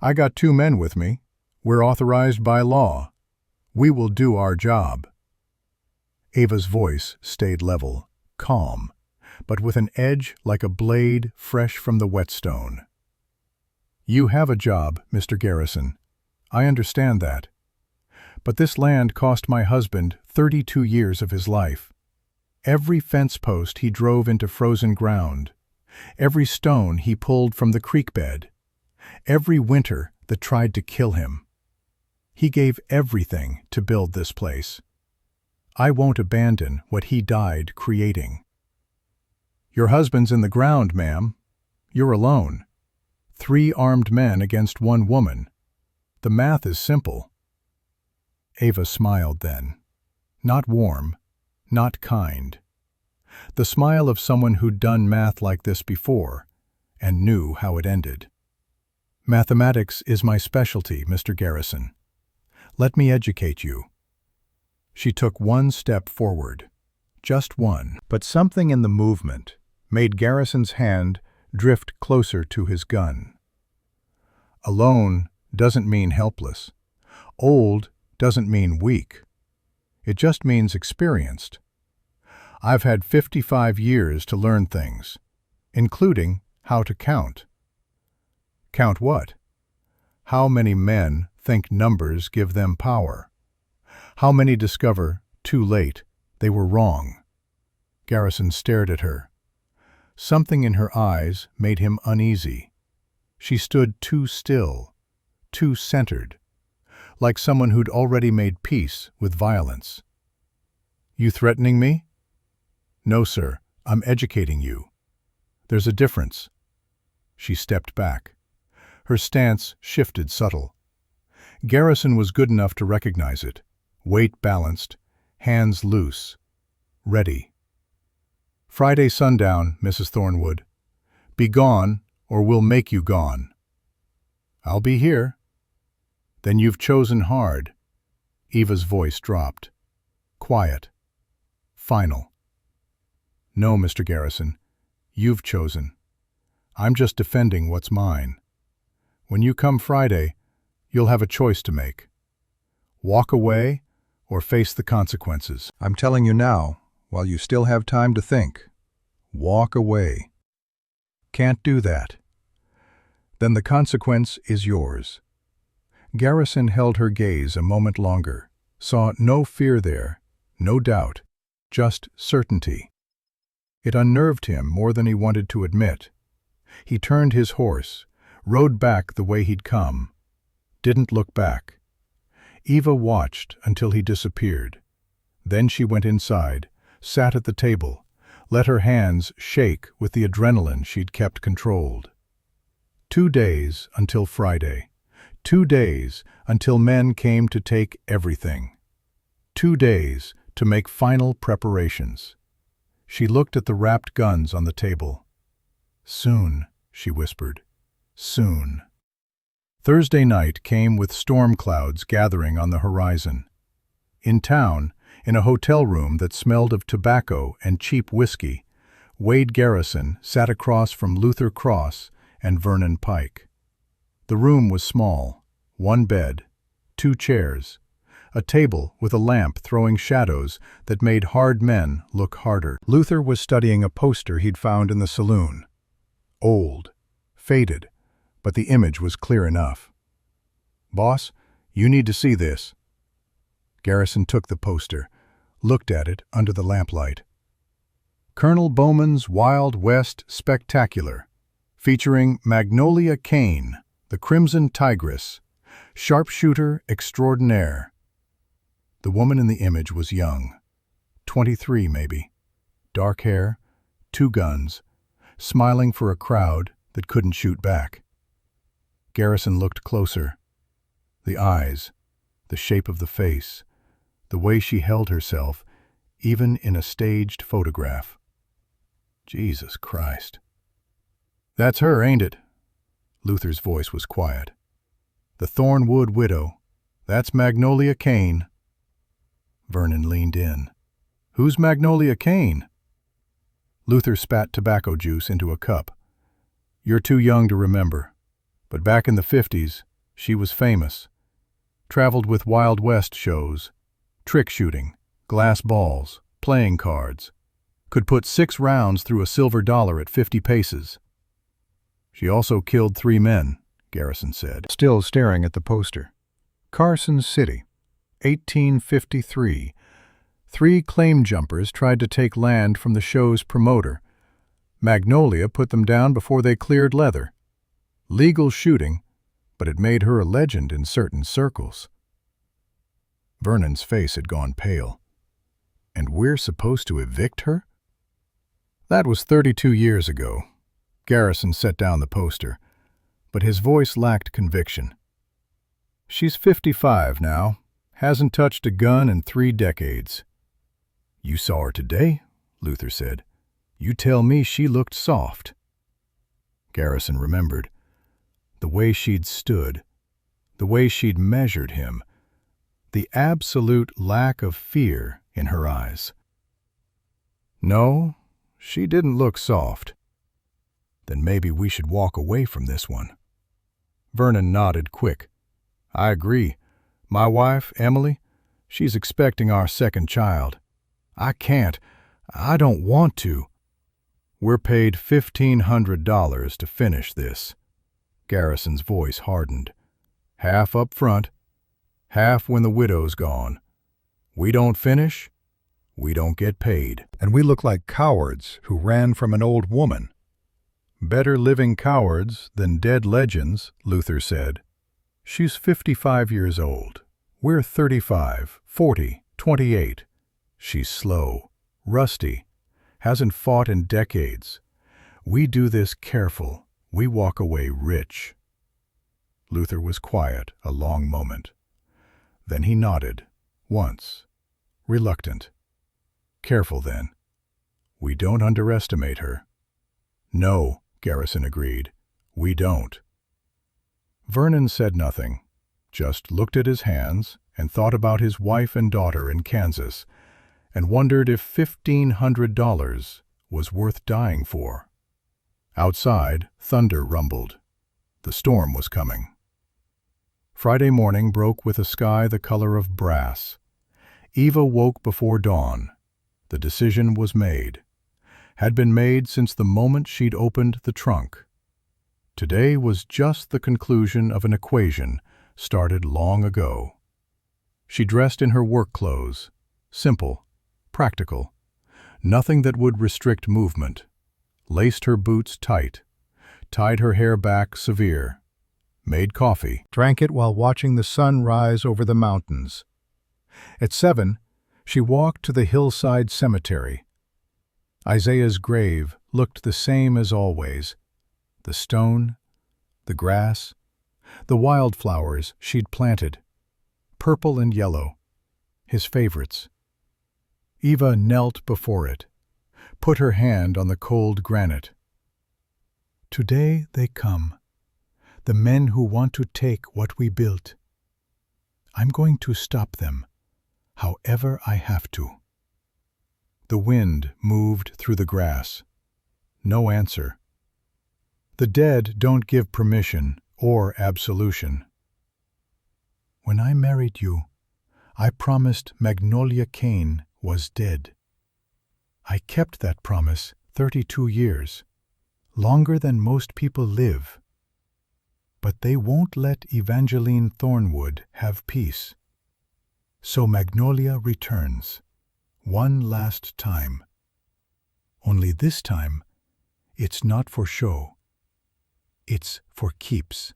I got 2 men with me. We're authorized by law. We will do our job. Ava's voice stayed level, calm, but with an edge like a blade fresh from the whetstone. You have a job, Mr. Garrison. I understand that. But this land cost my husband 32 years of his life. Every fence post he drove into frozen ground, every stone he pulled from the creek bed, every winter that tried to kill him. He gave everything to build this place. I won't abandon what he died creating. Your husband's in the ground, ma'am. You're alone. 3 armed men against 1 woman. The math is simple. Ava smiled then. Not warm, not kind. The smile of someone who'd done math like this before and knew how it ended. Mathematics is my specialty, Mr. Garrison. Let me educate you. She took 1 step forward, just 1, but something in the movement made Garrison's hand drift closer to his gun. Alone doesn't mean helpless. Old doesn't mean weak. It just means experienced. I've had 55 years to learn things, including how to count. Count what? How many men think numbers give them power? How many discover, too late, they were wrong? Garrison stared at her. Something in her eyes made him uneasy. She stood too still, too centered, like someone who'd already made peace with violence. You threatening me? No, sir, I'm educating you. There's a difference. She stepped back. Her stance shifted subtle. Garrison was good enough to recognize it. Weight balanced, hands loose, ready. Friday sundown, Mrs. Thornwood. Be gone, or we'll make you gone. I'll be here. Then you've chosen hard. Eva's voice dropped. Quiet. Final. No, Mr. Garrison, you've chosen. I'm just defending what's mine. When you come Friday, you'll have a choice to make. Walk away or face the consequences. I'm telling you now, while you still have time to think. Walk away. Can't do that. Then the consequence is yours. Garrison held her gaze a moment longer, saw no fear there, no doubt, just certainty. It unnerved him more than he wanted to admit. He turned his horse, rode back the way he'd come, didn't look back. Eva watched until he disappeared. Then she went inside, sat at the table, let her hands shake with the adrenaline she'd kept controlled. 2 days until Friday. 2 days until men came to take everything. 2 days to make final preparations. She looked at the wrapped guns on the table. Soon, she whispered. Soon. Thursday night came with storm clouds gathering on the horizon. In town, in a hotel room that smelled of tobacco and cheap whiskey, Wade Garrison sat across from Luther Cross and Vernon Pike. The room was small, 1 bed, 2 chairs, a table with a lamp throwing shadows that made hard men look harder. Luther was studying a poster he'd found in the saloon. Old, faded, but the image was clear enough. "Boss, you need to see this." Garrison took the poster, looked at it under the lamplight. Colonel Bowman's Wild West Spectacular, featuring Magnolia Kane, the Crimson Tigress, sharpshooter extraordinaire. The woman in the image was young, 23 maybe, dark hair, 2 guns, smiling for a crowd that couldn't shoot back. Garrison looked closer. The eyes, the shape of the face, the way she held herself, even in a staged photograph. Jesus Christ. "That's her, ain't it?" Luther's voice was quiet. "The Thornwood widow. That's Magnolia Kane." Vernon leaned in. "Who's Magnolia Kane?" Luther spat tobacco juice into a cup. "You're too young to remember. But back in the 50s, she was famous. Traveled with Wild West shows, trick shooting, glass balls, playing cards. Could put 6 rounds through a silver dollar at 50 paces. She also killed 3 men," Garrison said, still staring at the poster. "Carson City, 1853. 3 claim jumpers tried to take land from the show's promoter. Magnolia put them down before they cleared leather. Legal shooting, but it made her a legend in certain circles." Vernon's face had gone pale. "And we're supposed to evict her?" "That was 32 years ago." Garrison set down the poster, but his voice lacked conviction. "She's 55 now, hasn't touched a gun in 3 decades. "You saw her today," Luther said. "You tell me she looked soft." Garrison remembered. The way she'd stood, the way she'd measured him, the absolute lack of fear in her eyes. "No, she didn't look soft." "Then maybe we should walk away from this one." Vernon nodded quick. "I agree. My wife, Emily, she's expecting our 2nd child. I can't. I don't want to." "We're paid $1,500 to finish this." Garrison's voice hardened. "Half up front, half when the widow's gone. We don't finish, we don't get paid." "And we look like cowards who ran from an old woman." "Better living cowards than dead legends," Luther said. "She's 55 years old. We're 35, 40, 28. She's slow, rusty, hasn't fought in decades. We do this careful. We walk away rich." Luther was quiet a long moment. Then he nodded, once, reluctant. "Careful, then. We don't underestimate her." "No," Garrison agreed. "We don't." Vernon said nothing, just looked at his hands and thought about his wife and daughter in Kansas, and wondered if $1,500 was worth dying for. Outside, thunder rumbled. The storm was coming. Friday morning broke with a sky the color of brass. Eva woke before dawn. The decision was made. Had been made since the moment she'd opened the trunk. Today was just the conclusion of an equation started long ago. She dressed in her work clothes, simple, practical, nothing that would restrict movement, laced her boots tight, tied her hair back severe, made coffee, drank it while watching the sun rise over the mountains. At 7, she walked to the hillside cemetery. Isaiah's grave looked the same as always. The stone, the grass, the wildflowers she'd planted, purple and yellow, his favorites. Eva knelt before it, put her hand on the cold granite. "Today they come, the men who want to take what we built. I'm going to stop them, however I have to." The wind moved through the grass. No answer. The dead don't give permission or absolution. "When I married you, I promised Magnolia Kane was dead. I kept that promise 32 years, longer than most people live. But they won't let Evangeline Thornwood have peace. So Magnolia returns, one last time. Only this time, it's not for show. It's for keeps.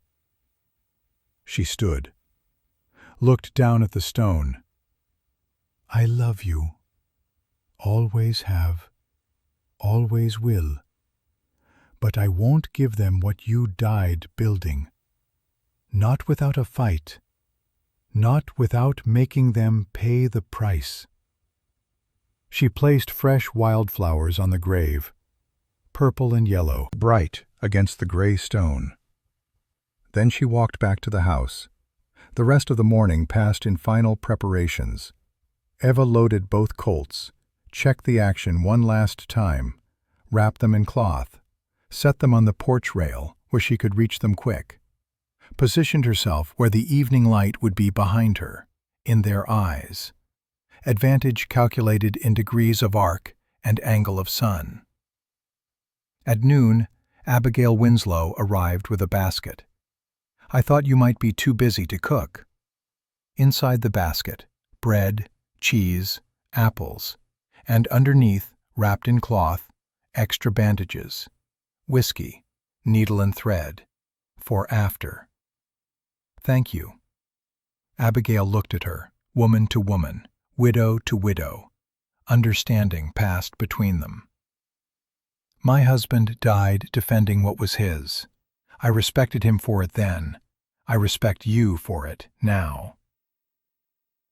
She stood, looked down at the stone. I love you. Always have. Always will. But I won't give them what you died building. Not without a fight. Not without making them pay the price. She placed fresh wildflowers on the grave, purple and yellow, bright against the gray stone. Then she walked back to the house. The rest of the morning passed in final preparations. Eva loaded both Colts, checked the action one last time, wrapped them in cloth, set them on the porch rail where she could reach them quick, positioned herself where the evening light would be behind her, in their eyes. Advantage calculated in degrees of arc and angle of sun. At noon, Abigail Winslow arrived with a basket. I thought you might be too busy to cook. Inside the basket, bread, cheese, apples, and underneath, wrapped in cloth, extra bandages, whiskey, needle and thread, for after. Thank you. Abigail looked at her, woman to woman, widow to widow. Understanding passed between them. My husband died defending what was his. I respected him for it then. I respect you for it now.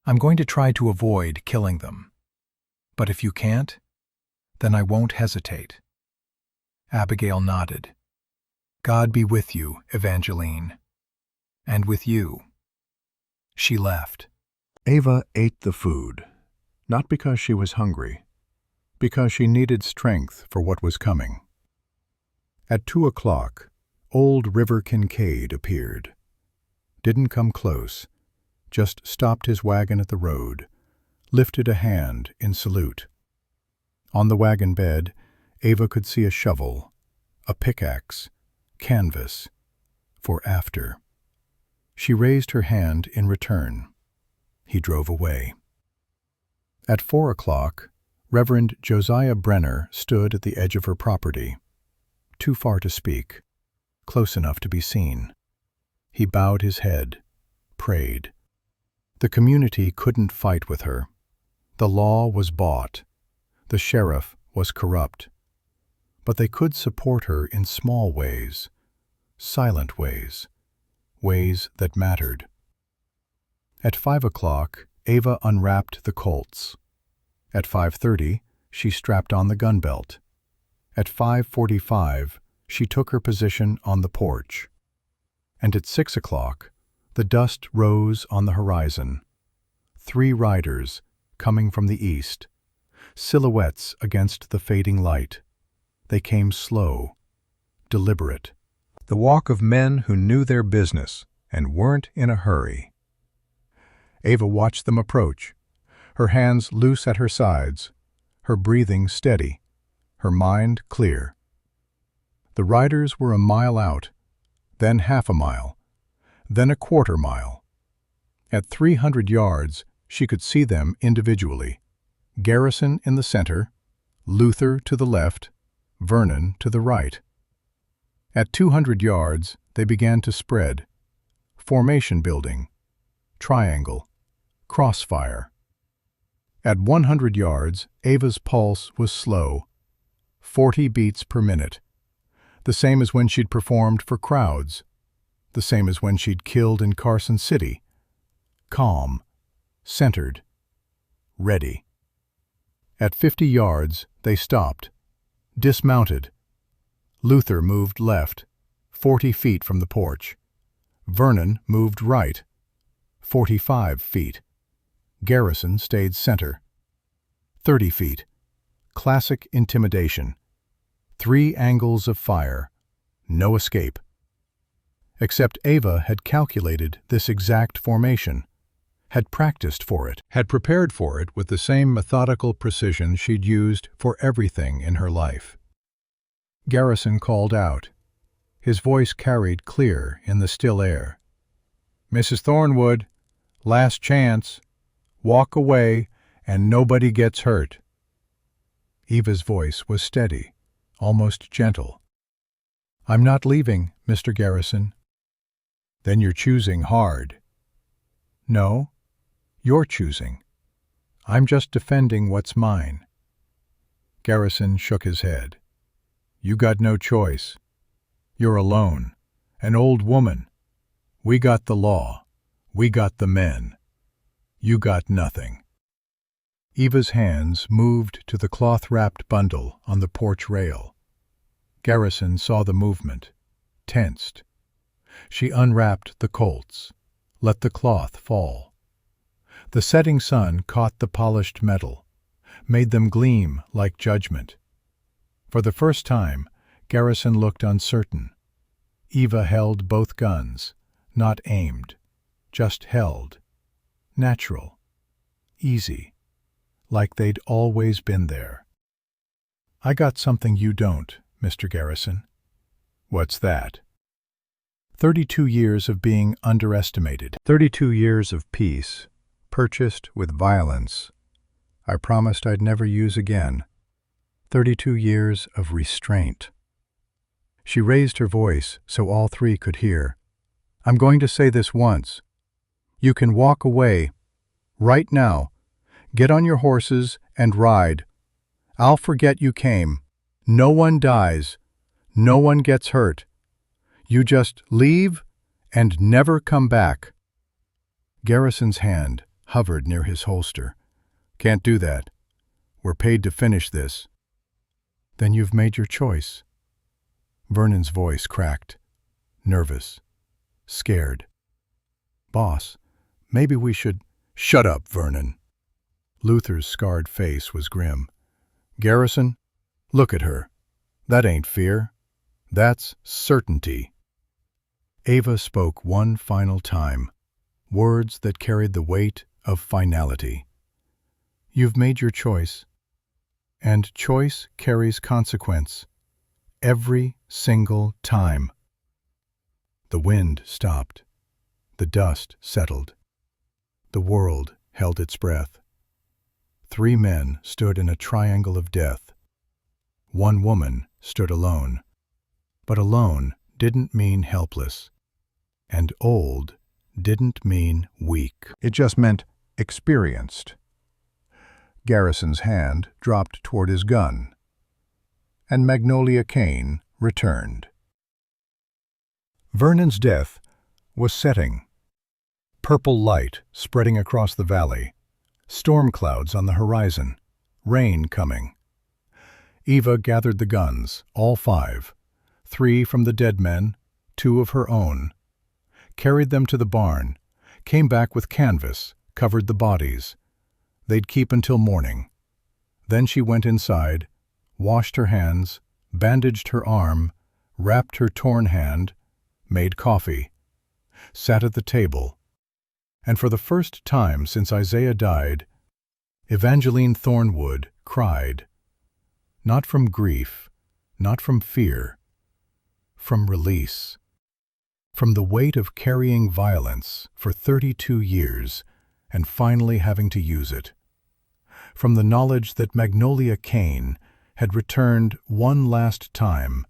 I'm going to try to avoid killing them. But if you can't, then I won't hesitate. Abigail nodded. God be with you, Evangeline. And with you. She left. Eva ate the food, not because she was hungry, because she needed strength for what was coming. At 2 o'clock, old River Kincaid appeared. Didn't come close, just stopped his wagon at the road, lifted a hand in salute. On the wagon bed, Eva could see a shovel, a pickaxe, canvas, for after. She raised her hand in return. He drove away. At 4 o'clock, Reverend Josiah Brenner stood at the edge of her property, too far to speak, close enough to be seen. He bowed his head, prayed. The community couldn't fight with her. The law was bought. The sheriff was corrupt. But they could support her in small ways, silent ways, ways that mattered. At 5 o'clock, Eva unwrapped the Colts. At 5:30, she strapped on the gun belt. At 5:45, she took her position on the porch. And at 6 o'clock, the dust rose on the horizon. 3 riders coming from the east, silhouettes against the fading light. They came slow, deliberate. The walk of men who knew their business and weren't in a hurry. Eva watched them approach, her hands loose at her sides, her breathing steady, her mind clear. The riders were a mile out, then half a mile, then a quarter mile. At 300 yards, she could see them individually. Garrison in the center, Luther to the left, Vernon to the right. At 200 yards, they began to spread. Formation building, triangle, crossfire. At 100 yards, Eva's pulse was slow, 40 beats per minute, the same as when she'd performed for crowds, the same as when she'd killed in Carson City. Calm, centered, ready. At 50 yards, they stopped, dismounted. Luther moved left, 40 feet from the porch. Vernon moved right, 45 feet. Garrison stayed center. 30 feet. Classic intimidation. 3 angles of fire. No escape. Except Eva had calculated this exact formation. had practiced for it, had prepared for it with the same methodical precision she'd used for everything in her life. Garrison called out. His voice carried clear in the still air. "Mrs. Thornwood, last chance. Walk away and nobody gets hurt." Eva's voice was steady, almost gentle. "I'm not leaving, Mr. Garrison." "Then you're choosing hard." "No, you're choosing. I'm just defending what's mine." Garrison shook his head. "You got no choice. You're alone, an old woman. We got the law. We got the men. You got nothing." Eva's hands moved to the cloth-wrapped bundle on the porch rail. Garrison saw the movement, tensed. She unwrapped the Colts, let the cloth fall. The setting sun caught the polished metal, made them gleam like judgment. For the first time, Garrison looked uncertain. Eva held both guns, not aimed, just held. Natural, easy, like they'd always been there. "I got something you don't, Mr. Garrison." "What's that?" 32 years of being underestimated. 32 years of peace, purchased with violence. I promised I'd never use again. 32 years of restraint. She raised her voice so all three could hear. "I'm going to say this once. You can walk away, right now. Get on your horses and ride. I'll forget you came. No one dies. No one gets hurt. You just leave and never come back." Garrison's hand hovered near his holster. "Can't do that. We're paid to finish this." "Then you've made your choice." Vernon's voice cracked, nervous, scared. "Boss, maybe we should—" "Shut up, Vernon." Luther's scarred face was grim. "Garrison, look at her. That ain't fear. That's certainty." Ava spoke one final time, words that carried the weight of finality. "You've made your choice. And choice carries consequence. Every single time." The wind stopped. The dust settled. The world held its breath. 3 men stood in a triangle of death. 1 woman stood alone. But alone didn't mean helpless. And old didn't mean weak. It just meant experienced. Garrison's hand dropped toward his gun, and Magnolia Kane returned. Vernon's death was setting. Purple light spreading across the valley, storm clouds on the horizon, rain coming. Eva gathered the guns, all 5, 3 from the dead men, 2 of her own, carried them to the barn, came back with canvas, covered the bodies. They'd keep until morning. Then she went inside, washed her hands, bandaged her arm, wrapped her torn hand, made coffee, sat at the table, and for the first time since Isaiah died, Evangeline Thornwood cried. Not from grief, not from fear, from release. From the weight of carrying violence for 32 years and finally having to use it. From the knowledge that Magnolia Kane had returned one last time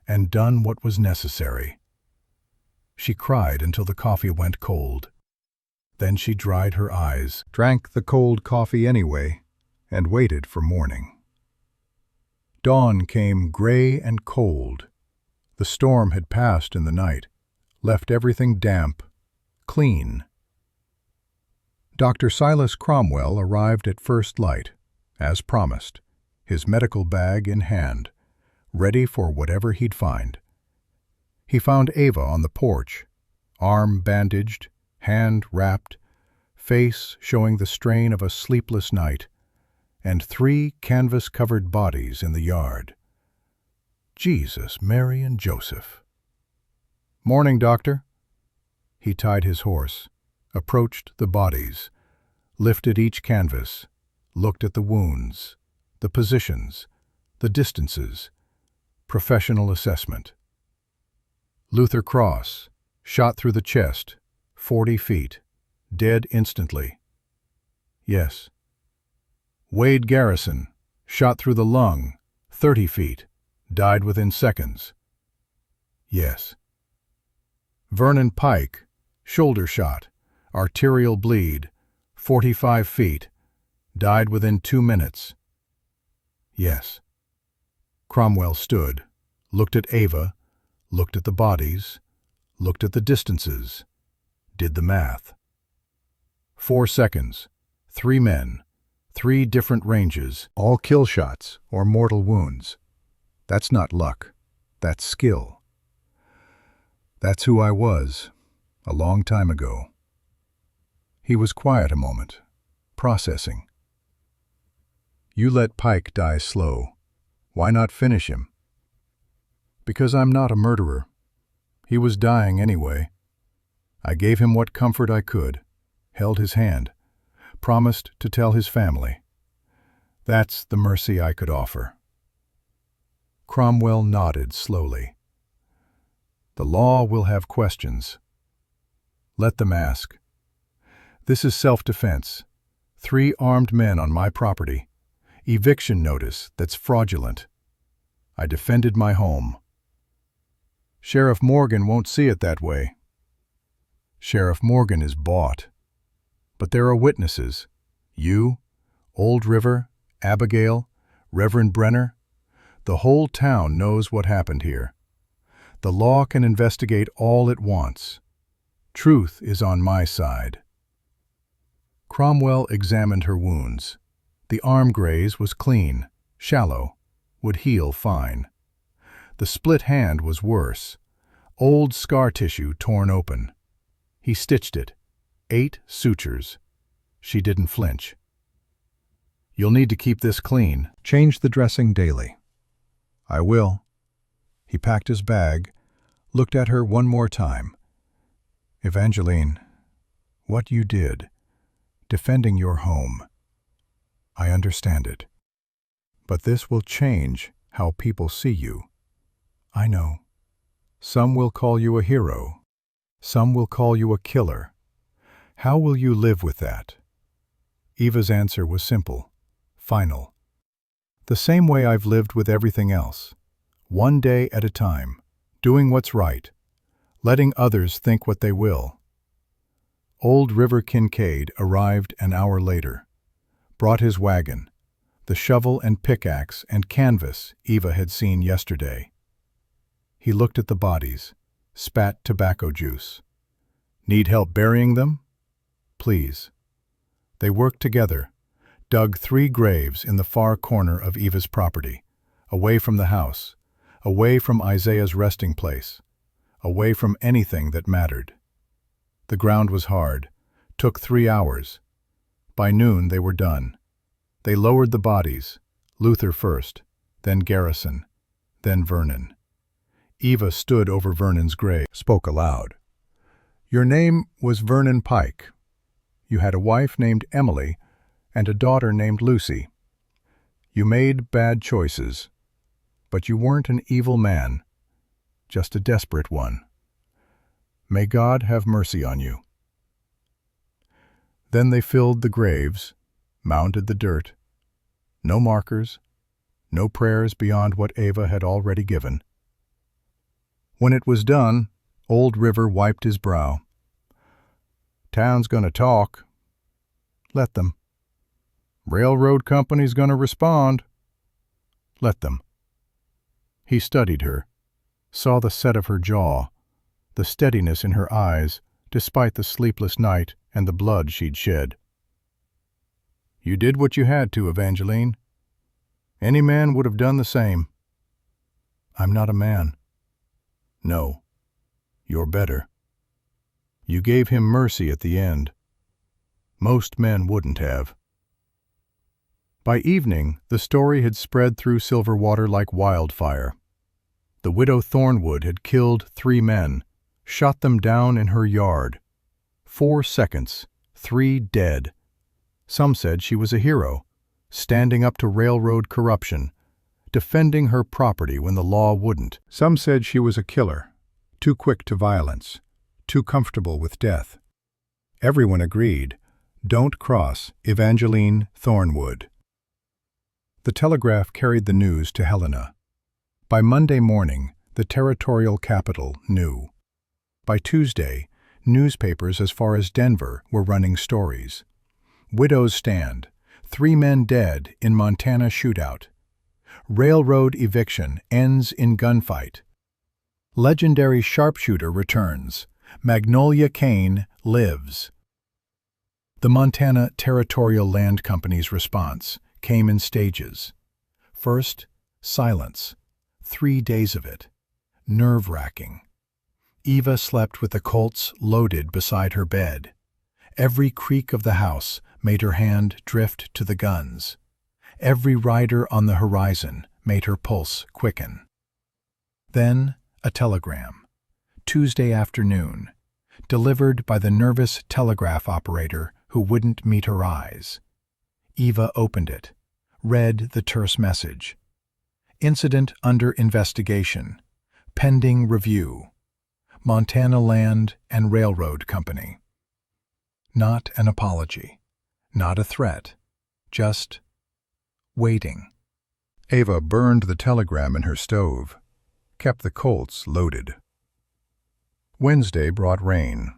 and done what was necessary. She cried until the coffee went cold. Then she dried her eyes, drank the cold coffee anyway, and waited for morning. Dawn came gray and cold. The storm had passed in the night, left everything damp, clean. Dr. Silas Cromwell arrived at first light, as promised, his medical bag in hand, ready for whatever he'd find. He found Ava on the porch, arm bandaged, hand wrapped, face showing the strain of a sleepless night, and 3 canvas-covered bodies in the yard. Jesus, Mary, and Joseph. "Morning, Doctor." He tied his horse, approached the bodies, lifted each canvas, looked at the wounds, the positions, the distances. Professional assessment. Luther Cross, shot through the chest, 40 feet, dead instantly. Yes. Wade Garrison, shot through the lung, 30 feet, died within seconds. Yes. Vernon Pike, shoulder shot, arterial bleed, 45 feet, died within 2 minutes. Yes. Cromwell stood, looked at Ava, looked at the bodies, looked at the distances, did the math. 4 seconds, 3 men, 3 different ranges, all kill shots or mortal wounds. That's not luck, that's skill. That's who I was, a long time ago. He was quiet a moment, processing. You let Pike die slow. Why not finish him? Because I'm not a murderer. He was dying anyway. I gave him what comfort I could, held his hand, promised to tell his family. That's the mercy I could offer. Cromwell nodded slowly. The law will have questions. Let them ask. This is self-defense. 3 armed men on my property. Eviction notice that's fraudulent. I defended my home. Sheriff Morgan won't see it that way. Sheriff Morgan is bought. But there are witnesses. You, Old River, Abigail, Reverend Brenner. The whole town knows what happened here. The law can investigate all it wants. Truth is on my side. Cromwell examined her wounds. The arm graze was clean, shallow, would heal fine. The split hand was worse, old scar tissue torn open. He stitched it, 8 sutures. She didn't flinch. You'll need to keep this clean. Change the dressing daily. I will. He packed his bag, looked at her one more time. Evangeline, what you did, defending your home, I understand it. But this will change how people see you. I know. Some will call you a hero. Some will call you a killer. How will you live with that? Eva's answer was simple, final. The same way I've lived with everything else. One day at a time, doing what's right, letting others think what they will. Old River Kincaid arrived an hour later, brought his wagon, the shovel and pickaxe and canvas Eva had seen yesterday. He looked at the bodies, spat tobacco juice. Need help burying them? Please. They worked together, dug 3 graves in the far corner of Eva's property, away from the house, away from Isaiah's resting place, away from anything that mattered. The ground was hard, took 3 hours. By noon they were done. They lowered the bodies, Luther first, then Garrison, then Vernon. Eva stood over Vernon's grave, spoke aloud. Your name was Vernon Pike. You had a wife named Emily and a daughter named Lucy. You made bad choices, but you weren't an evil man, just a desperate one. May God have mercy on you. Then they filled the graves, mounded the dirt. No markers, no prayers beyond what Ava had already given. When it was done, Old River wiped his brow. Town's gonna talk. Let them. Railroad company's gonna respond. Let them. He studied her, saw the set of her jaw, the steadiness in her eyes, despite the sleepless night and the blood she'd shed. You did what you had to, Evangeline. Any man would have done the same. I'm not a man. No, you're better. You gave him mercy at the end. Most men wouldn't have. By evening, the story had spread through Silverwater like wildfire. The widow Thornwood had killed 3 men, shot them down in her yard. 4 seconds, 3 dead. Some said she was a hero, standing up to railroad corruption, defending her property when the law wouldn't. Some said she was a killer, too quick to violence, too comfortable with death. Everyone agreed, don't cross Evangeline Thornwood. The telegraph carried the news to Helena. By Monday morning, the territorial capital knew. By Tuesday, newspapers as far as Denver were running stories. Widow's stand, 3 men dead in Montana shootout. Railroad eviction ends in gunfight. Legendary sharpshooter returns. Magnolia Kane lives. The Montana Territorial Land Company's response came in stages. First, silence. 3 days of it. Nerve-wracking. Eva slept with the Colts loaded beside her bed. Every creak of the house made her hand drift to the guns. Every rider on the horizon made her pulse quicken. Then, a telegram. Tuesday afternoon, delivered by the nervous telegraph operator who wouldn't meet her eyes. Eva opened it, read the terse message. Incident under investigation. Pending review. Montana Land and Railroad Company. Not an apology, not a threat, just waiting. Eva burned the telegram in her stove, kept the Colts loaded. Wednesday brought rain.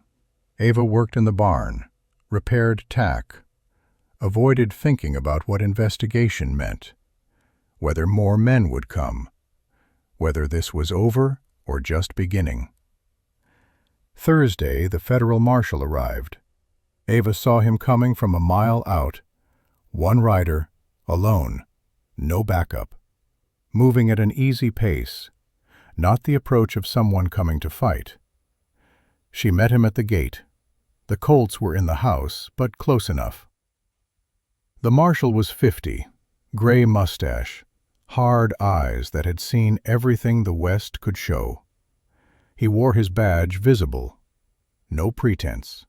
Eva worked in the barn, repaired tack, avoided thinking about what investigation meant, whether more men would come, whether this was over or just beginning. Thursday, the federal marshal arrived. Eva saw him coming from a mile out, 1 rider, alone, no backup, moving at an easy pace, not the approach of someone coming to fight. She met him at the gate. The Colts were in the house, but close enough. The marshal was 50, gray mustache, hard eyes that had seen everything the West could show. He wore his badge visible, no pretense.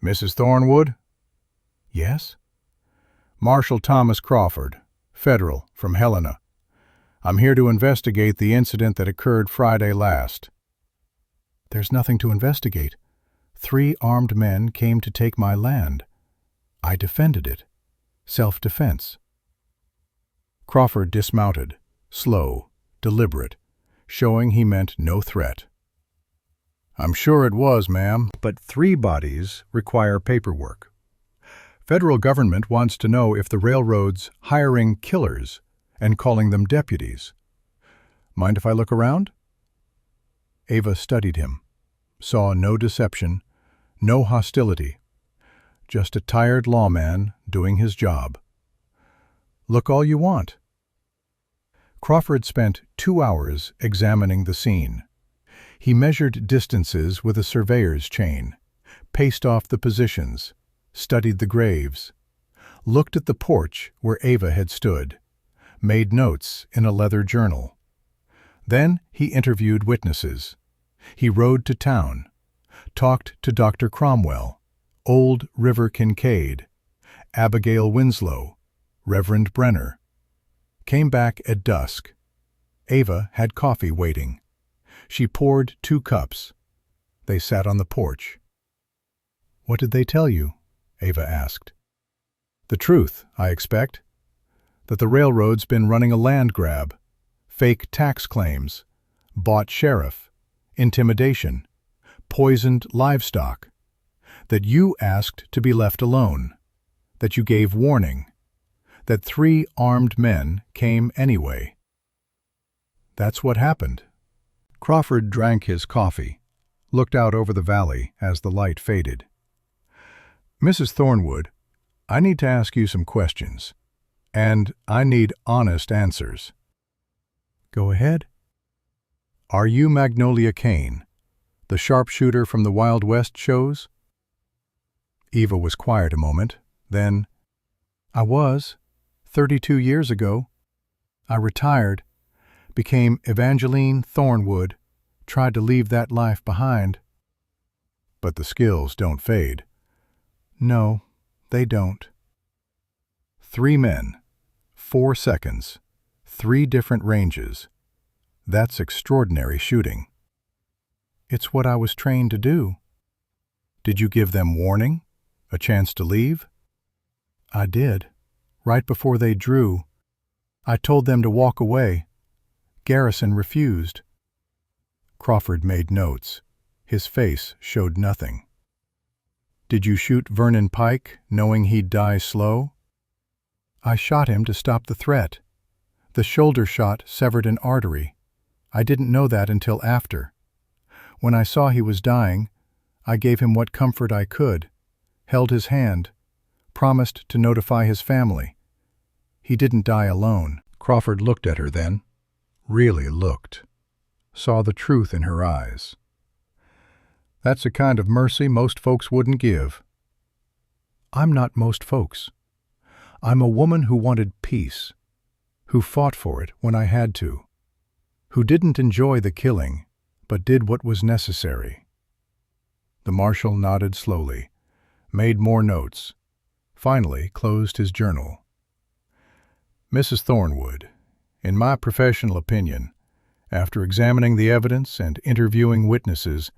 Mrs. Thornwood? Yes? Marshal Thomas Crawford, Federal, from Helena. I'm here to investigate the incident that occurred Friday last. There's nothing to investigate. 3 armed men came to take my land. I defended it. Self-defense. Crawford dismounted, slow, deliberate, showing he meant no threat. I'm sure it was, ma'am, but 3 bodies require paperwork. Federal government wants to know if the railroad's hiring killers and calling them deputies. Mind if I look around? Eva studied him, saw no deception, no hostility, just a tired lawman doing his job. Look all you want. Crawford spent 2 hours examining the scene. He measured distances with a surveyor's chain, paced off the positions, studied the graves, looked at the porch where Eva had stood, made notes in a leather journal. Then he interviewed witnesses. He rode to town, talked to Dr. Cromwell, Old River Kincaid, Abigail Winslow, Reverend Brenner. Came back at dusk. Eva had coffee waiting. She poured 2 cups. They sat on the porch. What did they tell you? Eva asked. The truth, I expect. That the railroad's been running a land grab, fake tax claims, bought sheriff, intimidation, poisoned livestock. That you asked to be left alone. That you gave warning. That 3 armed men came anyway. That's what happened. Crawford drank his coffee, looked out over the valley as the light faded. Mrs. Thornwood, I need to ask you some questions, and I need honest answers. Go ahead. Are you Magnolia Kane, the sharpshooter from the Wild West shows? Eva was quiet a moment, then, I was, 32 years ago. I retired, became Evangeline Thornwood, tried to leave that life behind. but the skills don't fade. No, they don't. 3 men, 4 seconds, 3 different ranges. That's extraordinary shooting. It's what I was trained to do. Did you give them warning? A chance to leave? I did. Right before they drew, I told them to walk away. Garrison refused. Crawford made notes. His face showed nothing. Did you shoot Vernon Pike, knowing he'd die slow? I shot him to stop the threat. The shoulder shot severed an artery. I didn't know that until after. When I saw he was dying, I gave him what comfort I could, held his hand, promised to notify his family. He didn't die alone. Crawford looked at her then, really looked, saw the truth in her eyes. That's a kind of mercy most folks wouldn't give. I'm not most folks. I'm a woman who wanted peace, who fought for it when I had to, who didn't enjoy the killing, but did what was necessary. The marshal nodded slowly, made more notes, finally closed his journal. Mrs. Thornwood, in my professional opinion, after examining the evidence and interviewing witnesses,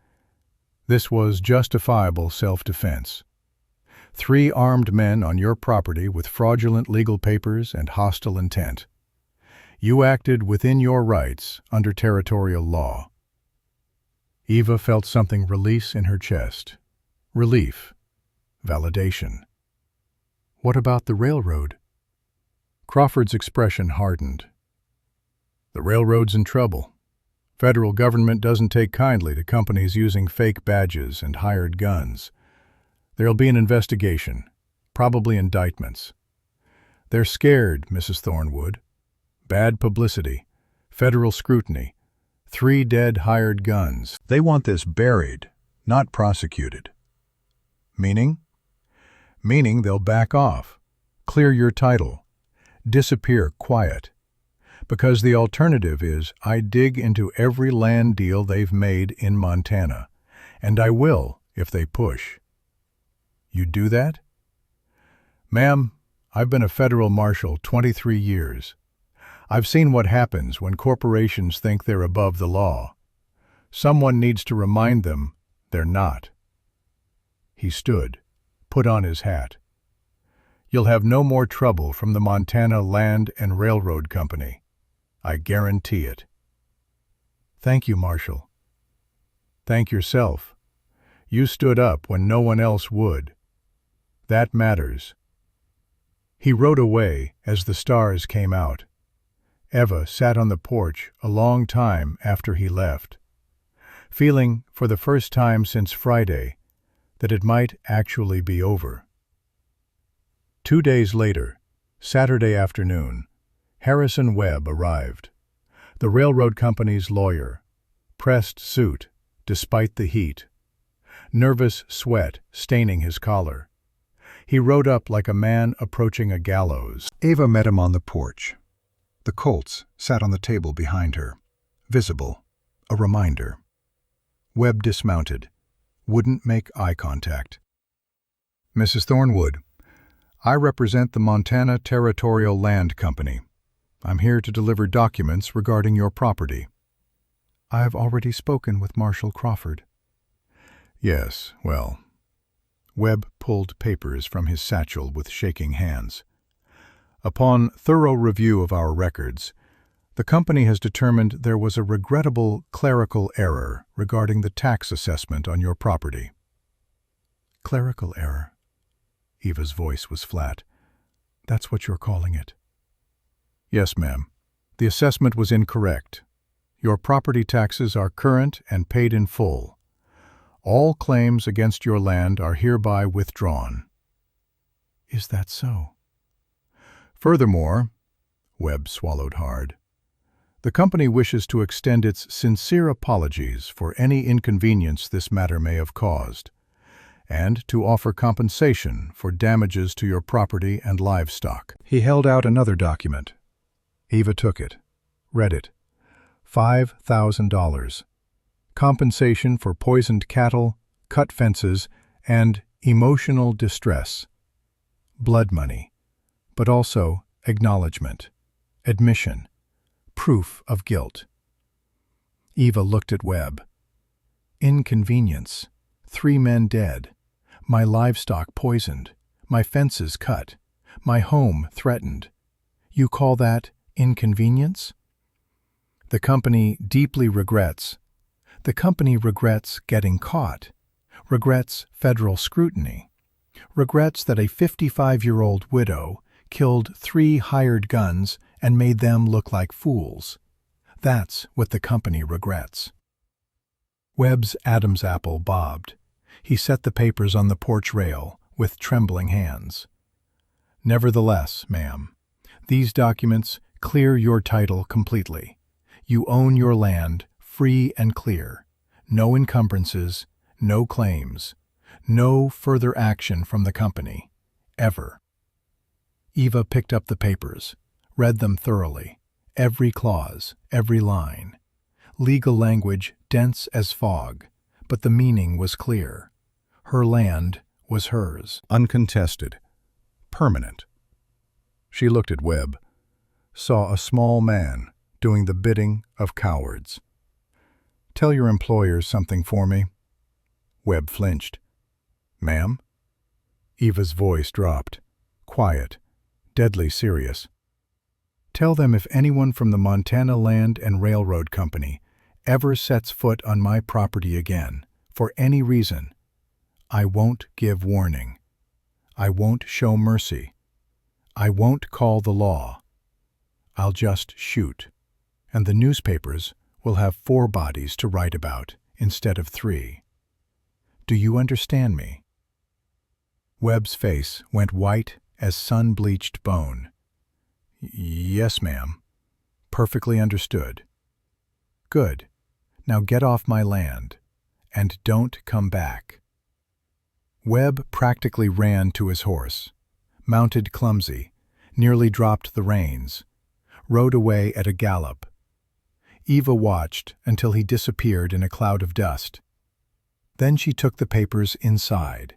this was justifiable self-defense. 3 armed men on your property with fraudulent legal papers and hostile intent. You acted within your rights under territorial law. Eva felt something release in her chest. Relief. Validation. What about the railroad? Crawford's expression hardened. The railroad's in trouble. Federal government doesn't take kindly to companies using fake badges and hired guns. There'll be an investigation, probably indictments. They're scared, Mrs. Thornwood. Bad publicity, federal scrutiny, 3 dead hired guns. They want this buried, not prosecuted. Meaning? Meaning they'll back off, clear your title, disappear quiet. Because the alternative is I dig into every land deal they've made in Montana, and I will if they push. You'd do that? Ma'am, I've been a federal marshal 23 years. I've seen what happens when corporations think they're above the law. Someone needs to remind them they're not. He stood, put on his hat. You'll have no more trouble from the Montana Land and Railroad Company. I guarantee it. Thank you, Marshal. Thank yourself. You stood up when no one else would. That matters. He rode away as the stars came out. Eva sat on the porch a long time after he left, feeling, for the first time since Friday, that it might actually be over. 2 days later, Saturday afternoon, Harrison Webb arrived, the railroad company's lawyer, pressed suit despite the heat, nervous sweat staining his collar. He rode up like a man approaching a gallows. Eva met him on the porch. The Colts sat on the table behind her, visible, a reminder. Webb dismounted, wouldn't make eye contact. Mrs. Thornwood, I represent the Montana Territorial Land Company. I'm here to deliver documents regarding your property. I've already spoken with Marshal Crawford. Yes, well. Webb pulled papers from his satchel with shaking hands. Upon thorough review of our records, the company has determined there was a regrettable clerical error regarding the tax assessment on your property. Clerical error? Eva's voice was flat. That's what you're calling it? Yes, ma'am. The assessment was incorrect. Your property taxes are current and paid in full. All claims against your land are hereby withdrawn. Is that so? Furthermore, Webb swallowed hard, the company wishes to extend its sincere apologies for any inconvenience this matter may have caused, and to offer compensation for damages to your property and livestock. He held out another document. Eva took it, read it. $5,000. Compensation for poisoned cattle, cut fences, and emotional distress. Blood money, but also acknowledgement, admission, proof of guilt. Eva looked at Webb. Inconvenience. 3 men dead. My livestock poisoned. My fences cut. My home threatened. You call that inconvenience? The company deeply regrets. The company regrets getting caught, regrets federal scrutiny, regrets that a 55-year-old widow killed 3 hired guns and made them look like fools. That's what the company regrets. Webb's Adam's apple bobbed. He set the papers on the porch rail with trembling hands. Nevertheless, ma'am, these documents clear your title completely. You own your land free and clear. No encumbrances, no claims, no further action from the company, ever. Eva picked up the papers, read them thoroughly, every clause, every line. Legal language dense as fog, but the meaning was clear. Her land was hers. Uncontested. Permanent. She looked at Webb, saw a small man doing the bidding of cowards. Tell your employers something for me. Webb flinched. Ma'am? Eva's voice dropped, quiet, deadly serious. Tell them if anyone from the Montana Land and Railroad Company ever sets foot on my property again, for any reason, I won't give warning. I won't show mercy. I won't call the law. I'll just shoot. And the newspapers will have 4 bodies to write about instead of 3. Do you understand me? Webb's face went white as sun-bleached bone. Yes, ma'am. Perfectly understood. Good. Now get off my land, and don't come back. Webb practically ran to his horse, mounted clumsy, nearly dropped the reins, rode away at a gallop. Eva watched until he disappeared in a cloud of dust. Then she took the papers inside,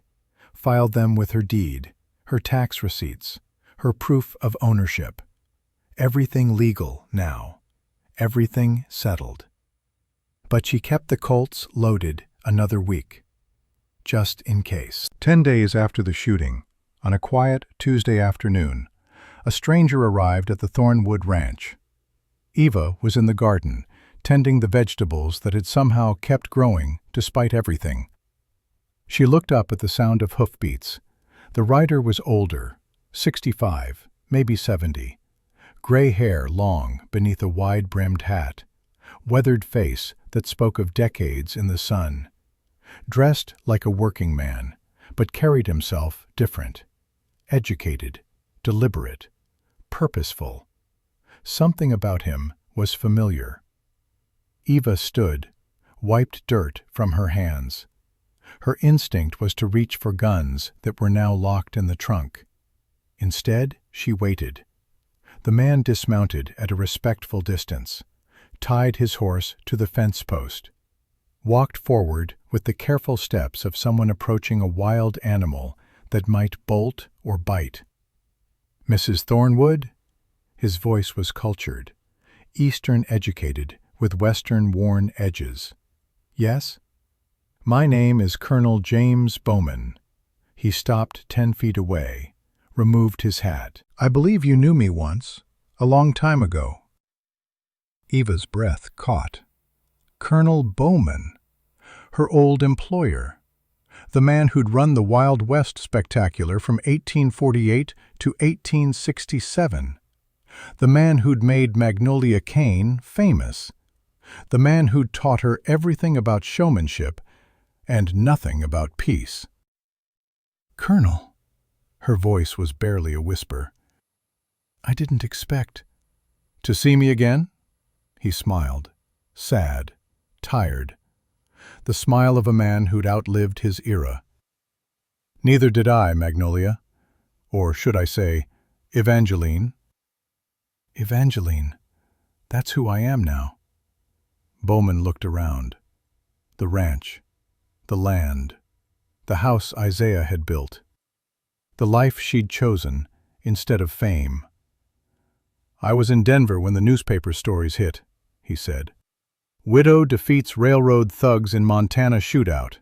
filed them with her deed, her tax receipts, her proof of ownership. Everything legal now, everything settled. But she kept the Colts loaded another week, just in case. 10 days after the shooting, on a quiet Tuesday afternoon, a stranger arrived at the Thornwood Ranch. Eva was in the garden, tending the vegetables that had somehow kept growing despite everything. She looked up at the sound of hoofbeats. The rider was older, 65, maybe 70. Gray hair long beneath a wide-brimmed hat, weathered face that spoke of decades in the sun. Dressed like a working man, but carried himself different. Educated, deliberate, purposeful. Something about him was familiar. Eva stood, wiped dirt from her hands. Her instinct was to reach for guns that were now locked in the trunk. Instead, she waited. The man dismounted at a respectful distance, tied his horse to the fence post, walked forward with the careful steps of someone approaching a wild animal that might bolt or bite. Mrs. Thornwood? His voice was cultured, Eastern educated, with Western worn edges. Yes? My name is Colonel James Bowman. He stopped 10 feet away, removed his hat. I believe you knew me once, a long time ago. Eva's breath caught. Colonel Bowman, her old employer, the man who'd run the Wild West Spectacular from 1848 to 1867. The man who'd made Magnolia Cane famous. The man who'd taught her everything about showmanship and nothing about peace. Colonel, her voice was barely a whisper. I didn't expect. To see me again? He smiled, sad, tired. The smile of a man who'd outlived his era. Neither did I, Magnolia. Or should I say, Evangeline. Evangeline. That's who I am now. Bowman looked around. The ranch, the land, the house Isaiah had built, the life she'd chosen instead of fame. "I was in Denver when the newspaper stories hit," he said. "Widow defeats railroad thugs in Montana shootout.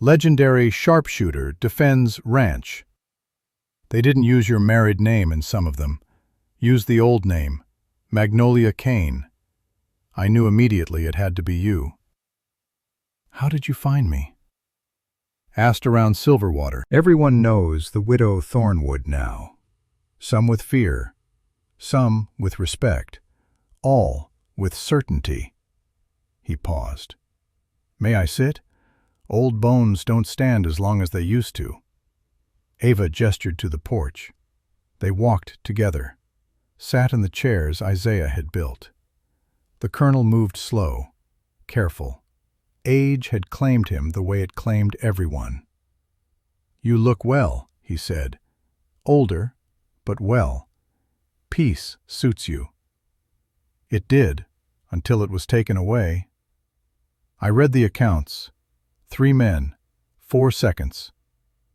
Legendary sharpshooter defends ranch. They didn't use your married name in some of them. Used the old name, Magnolia Kane. I knew immediately it had to be you." "How did you find me?" "Asked around Silverwater. Everyone knows the widow Thornwood now. Some with fear, some with respect, all with certainty." He paused. "May I sit? Old bones don't stand as long as they used to." Ava gestured to the porch. They walked together, sat in the chairs Isaiah had built. The colonel moved slow, careful. Age had claimed him the way it claimed everyone. "You look well," he said. "Older, but well. Peace suits you." "It did, until it was taken away." "I read the accounts. 3 men, 4 seconds.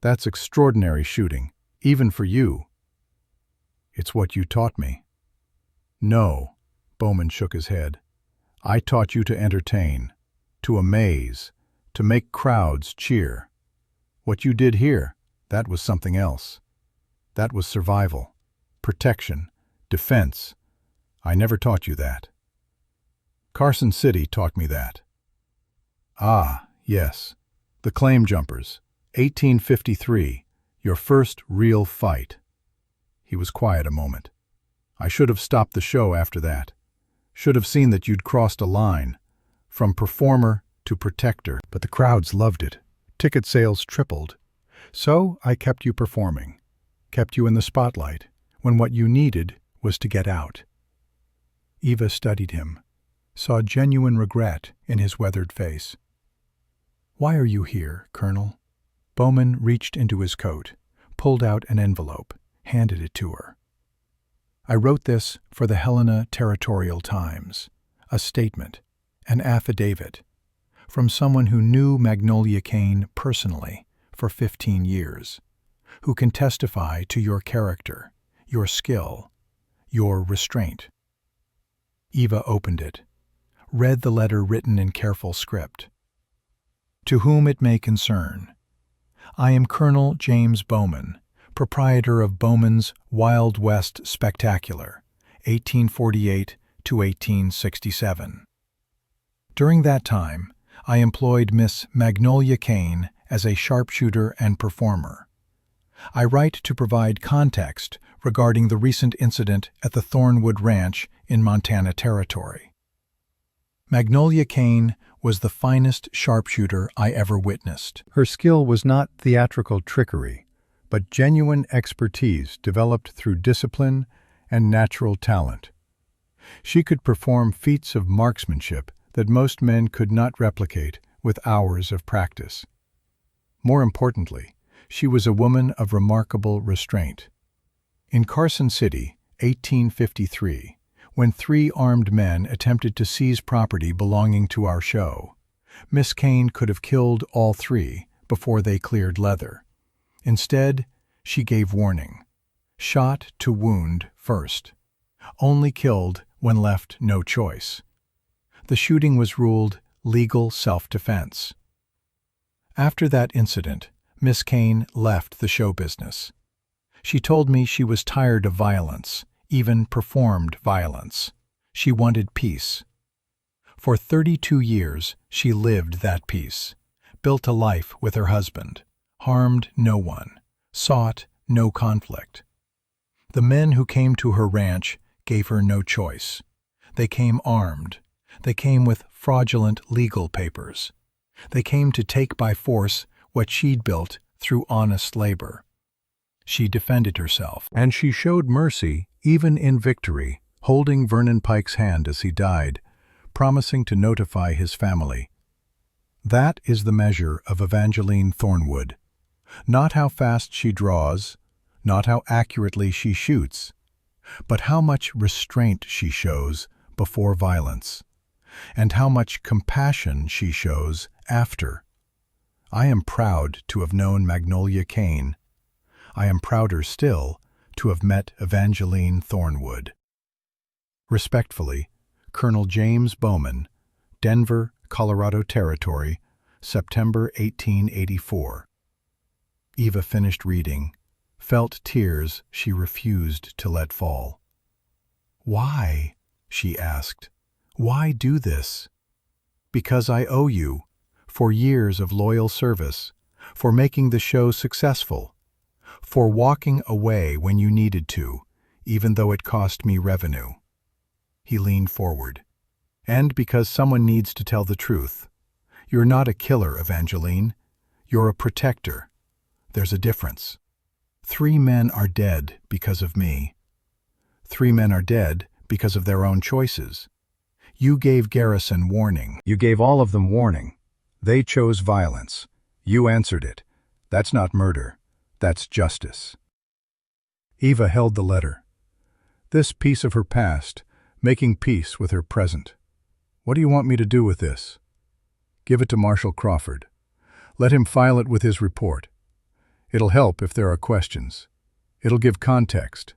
That's extraordinary shooting, even for you." "It's what you taught me." "No," Bowman shook his head. "I taught you to entertain, to amaze, to make crowds cheer. What you did here, that was something else. That was survival, protection, defense. I never taught you that. Carson City taught me that." "Ah, yes. The Claim Jumpers, 1853, your first real fight." He was quiet a moment. "I should have stopped the show after that. Should have seen that you'd crossed a line, from performer to protector. But the crowds loved it. Ticket sales tripled. So I kept you performing, kept you in the spotlight, when what you needed was to get out." Eva studied him, saw genuine regret in his weathered face. "Why are you here, Colonel?" Bowman reached into his coat, pulled out an envelope, handed it to her. "I wrote this for the Helena Territorial Times, a statement, an affidavit, from someone who knew Magnolia Kane personally for 15 years, who can testify to your character, your skill, your restraint." Eva opened it, read the letter written in careful script. "To whom it may concern, I am Colonel James Bowman, proprietor of Bowman's Wild West Spectacular, 1848 to 1867. During that time, I employed Miss Magnolia Kane as a sharpshooter and performer. I write to provide context regarding the recent incident at the Thornwood Ranch in Montana Territory. Magnolia Kane was the finest sharpshooter I ever witnessed. Her skill was not theatrical trickery, but genuine expertise developed through discipline and natural talent. She could perform feats of marksmanship that most men could not replicate with hours of practice. More importantly, she was a woman of remarkable restraint. In Carson City, 1853, when 3 armed men attempted to seize property belonging to our show, Miss Kane could have killed all 3 before they cleared leather. Instead, she gave warning. Shot to wound first. Only killed when left no choice. The shooting was ruled legal self-defense. After that incident, Miss Kane left the show business. She told me she was tired of violence, even performed violence. She wanted peace. For 32 years, she lived that peace, built a life with her husband, harmed no one, sought no conflict. The men who came to her ranch gave her no choice. They came armed. They came with fraudulent legal papers. They came to take by force what she'd built through honest labor. She defended herself, and she showed mercy even in victory, holding Vernon Pike's hand as he died, promising to notify his family. That is the measure of Evangeline Thornwood. Not how fast she draws, not how accurately she shoots, but how much restraint she shows before violence, and how much compassion she shows after. I am proud to have known Magnolia Kane. I am prouder still to have met Evangeline Thornwood. Respectfully, Colonel James Bowman, Denver, Colorado Territory, September 1884. Eva finished reading, felt tears she refused to let fall. "Why?" she asked. "Why do this?" "Because I owe you, for years of loyal service, for making the show successful, for walking away when you needed to, even though it cost me revenue." He leaned forward. "And because someone needs to tell the truth. You're not a killer, Evangeline. You're a protector. There's a difference. 3 men are dead because of me. 3 men are dead because of their own choices. You gave Garrison warning. You gave all of them warning. They chose violence. You answered it. That's not murder. That's justice." Eva held the letter. This piece of her past, making peace with her present. "What do you want me to do with this?" "Give it to Marshal Crawford. Let him file it with his report. It'll help if there are questions. It'll give context.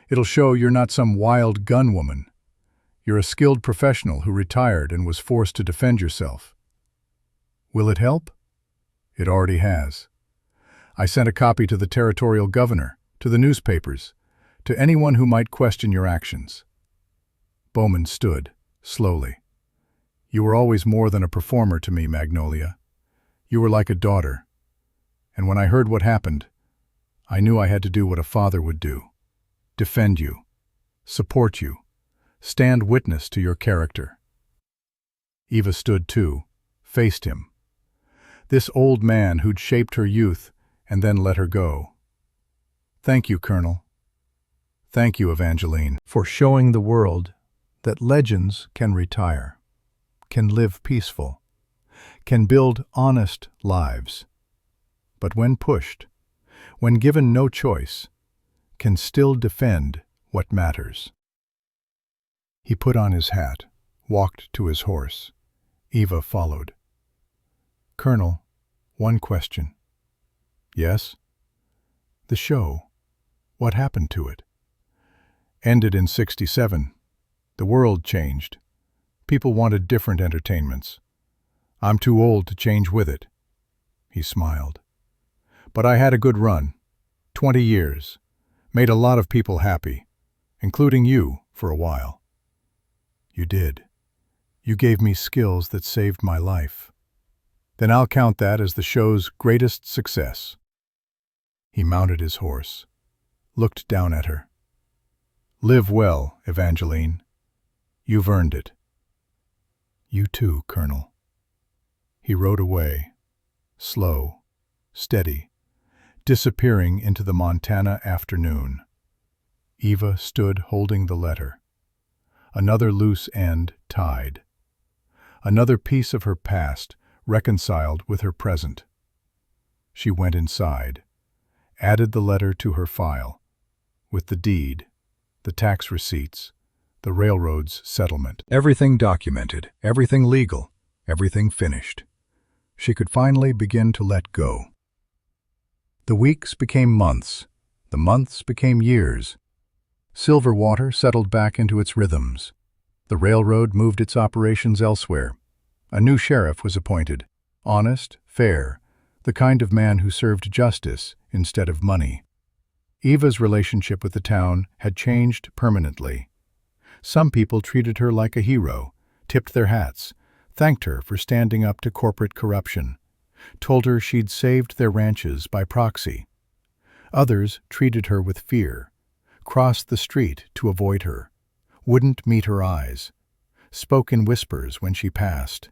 It'll show you're not some wild gun woman. You're a skilled professional who retired and was forced to defend yourself." "Will it help?" "It already has. I sent a copy to the territorial governor, to the newspapers, to anyone who might question your actions." Bowman stood, slowly. "You were always more than a performer to me, Magnolia. You were like a daughter. And when I heard what happened, I knew I had to do what a father would do. Defend you. Support you. Stand witness to your character." Eva stood too, faced him. This old man who'd shaped her youth and then let her go. "Thank you, Colonel. Thank you, Evangeline, for showing the world that legends can retire, can live peaceful, can build honest lives, but when pushed, when given no choice, can still defend what matters." He put on his hat, walked to his horse. Eva followed. "Colonel, one question." "Yes?" "The show. What happened to it?" "Ended in '67. The world changed. People wanted different entertainments. I'm too old to change with it." He smiled. "But I had a good run. 20 years. Made a lot of people happy, including you for a while." "You did. You gave me skills that saved my life." "Then I'll count that as the show's greatest success." He mounted his horse, looked down at her. "Live well, Evangeline. You've earned it." "You too, Colonel." He rode away, slow, steady, disappearing into the Montana afternoon. Eva stood holding the letter. Another loose end tied. Another piece of her past reconciled with her present. She went inside, added the letter to her file, with the deed, the tax receipts, the railroad's settlement. Everything documented, everything legal, everything finished. She could finally begin to let go. The weeks became months. The months became years. Silverwater settled back into its rhythms. The railroad moved its operations elsewhere. A new sheriff was appointed, honest, fair, the kind of man who served justice instead of money. Eva's relationship with the town had changed permanently. Some people treated her like a hero, tipped their hats, thanked her for standing up to corporate corruption, told her she'd saved their ranches by proxy. Others treated her with fear, crossed the street to avoid her, wouldn't meet her eyes, spoke in whispers when she passed.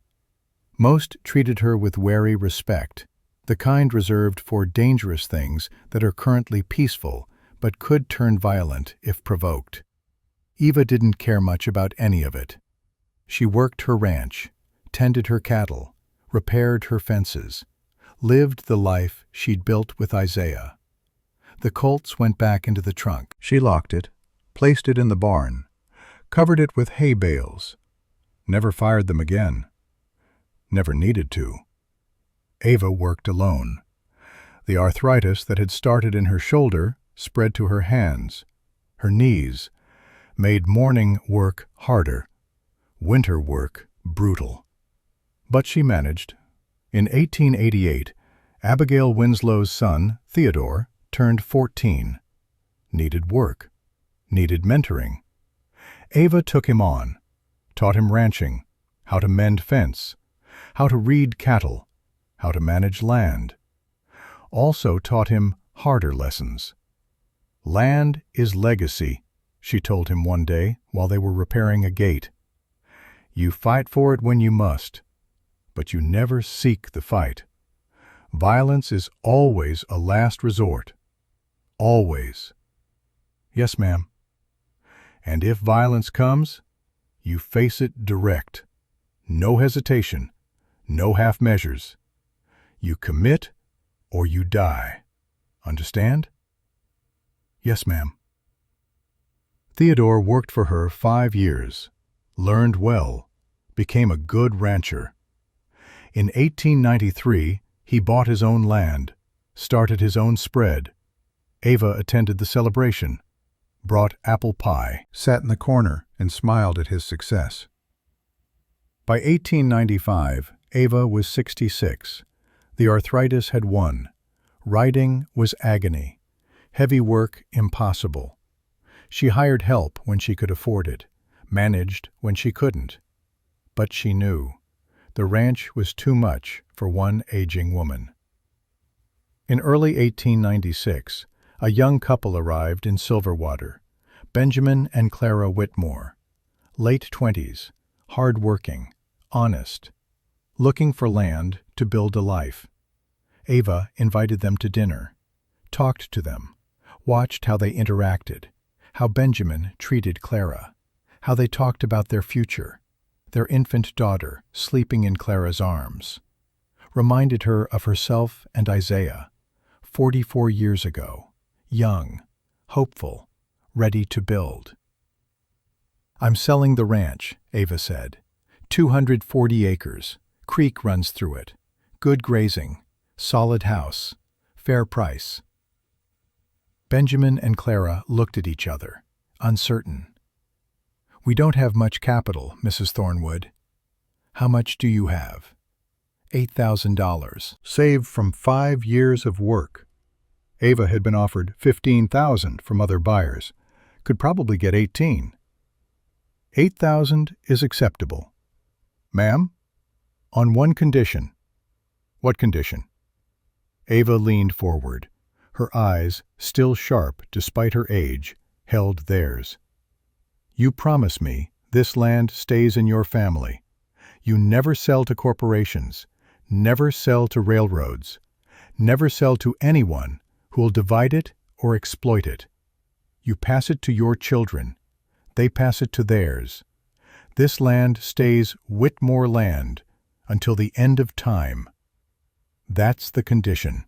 Most treated her with wary respect, the kind reserved for dangerous things that are currently peaceful but could turn violent if provoked. Eva didn't care much about any of it. She worked her ranch, tended her cattle, repaired her fences, lived the life she'd built with Isaiah. The Colts went back into the trunk. She locked it, placed it in the barn, covered it with hay bales. Never fired them again. Never needed to. Ava worked alone. The arthritis that had started in her shoulder spread to her hands, her knees, made morning work harder, winter work brutal. But she managed. In 1888, Abigail Winslow's son, Theodore, turned 14. Needed work. Needed mentoring. Ava took him on, taught him ranching, how to mend fence, how to read cattle, how to manage land. Also taught him harder lessons. Land is legacy, she told him one day while they were repairing a gate. You fight for it when you must, but you never seek the fight. Violence is always a last resort. Always. Yes, ma'am. And if violence comes, you face it direct. No hesitation, no half measures. You commit or you die. Understand? Yes, ma'am. Theodore worked for her 5 years, learned well, became a good rancher. In 1893, he bought his own land, started his own spread. Ava attended the celebration, brought apple pie, sat in the corner, and smiled at his success. By 1895, Ava was 66. The arthritis had won. Riding was agony. Heavy work impossible. She hired help when she could afford it, managed when she couldn't. But she knew. The ranch was too much for one aging woman. In early 1896, a young couple arrived in Silverwater, Benjamin and Clara Whitmore. Late 20s, hard-working, honest, looking for land to build a life. Ava invited them to dinner, talked to them, watched how they interacted, how Benjamin treated Clara, how they talked about their future, their infant daughter sleeping in Clara's arms. Reminded her of herself and Isaiah, 44 years ago, young, hopeful, ready to build. I'm selling the ranch, Ava said. 240 acres, creek runs through it, good grazing, solid house, fair price. Benjamin and Clara looked at each other, uncertain. We don't have much capital, Mrs. Thornwood. How much do you have? $8,000, saved from 5 years of work. Ava had been offered $15,000 from other buyers, could probably get $18,000. $8,000 is acceptable. Ma'am, on one condition. What condition? Ava leaned forward. Her eyes, still sharp despite her age, held theirs. You promise me this land stays in your family. You never sell to corporations, never sell to railroads, never sell to anyone who will divide it or exploit it. You pass it to your children. They pass it to theirs. This land stays Whitmore land until the end of time. That's the condition.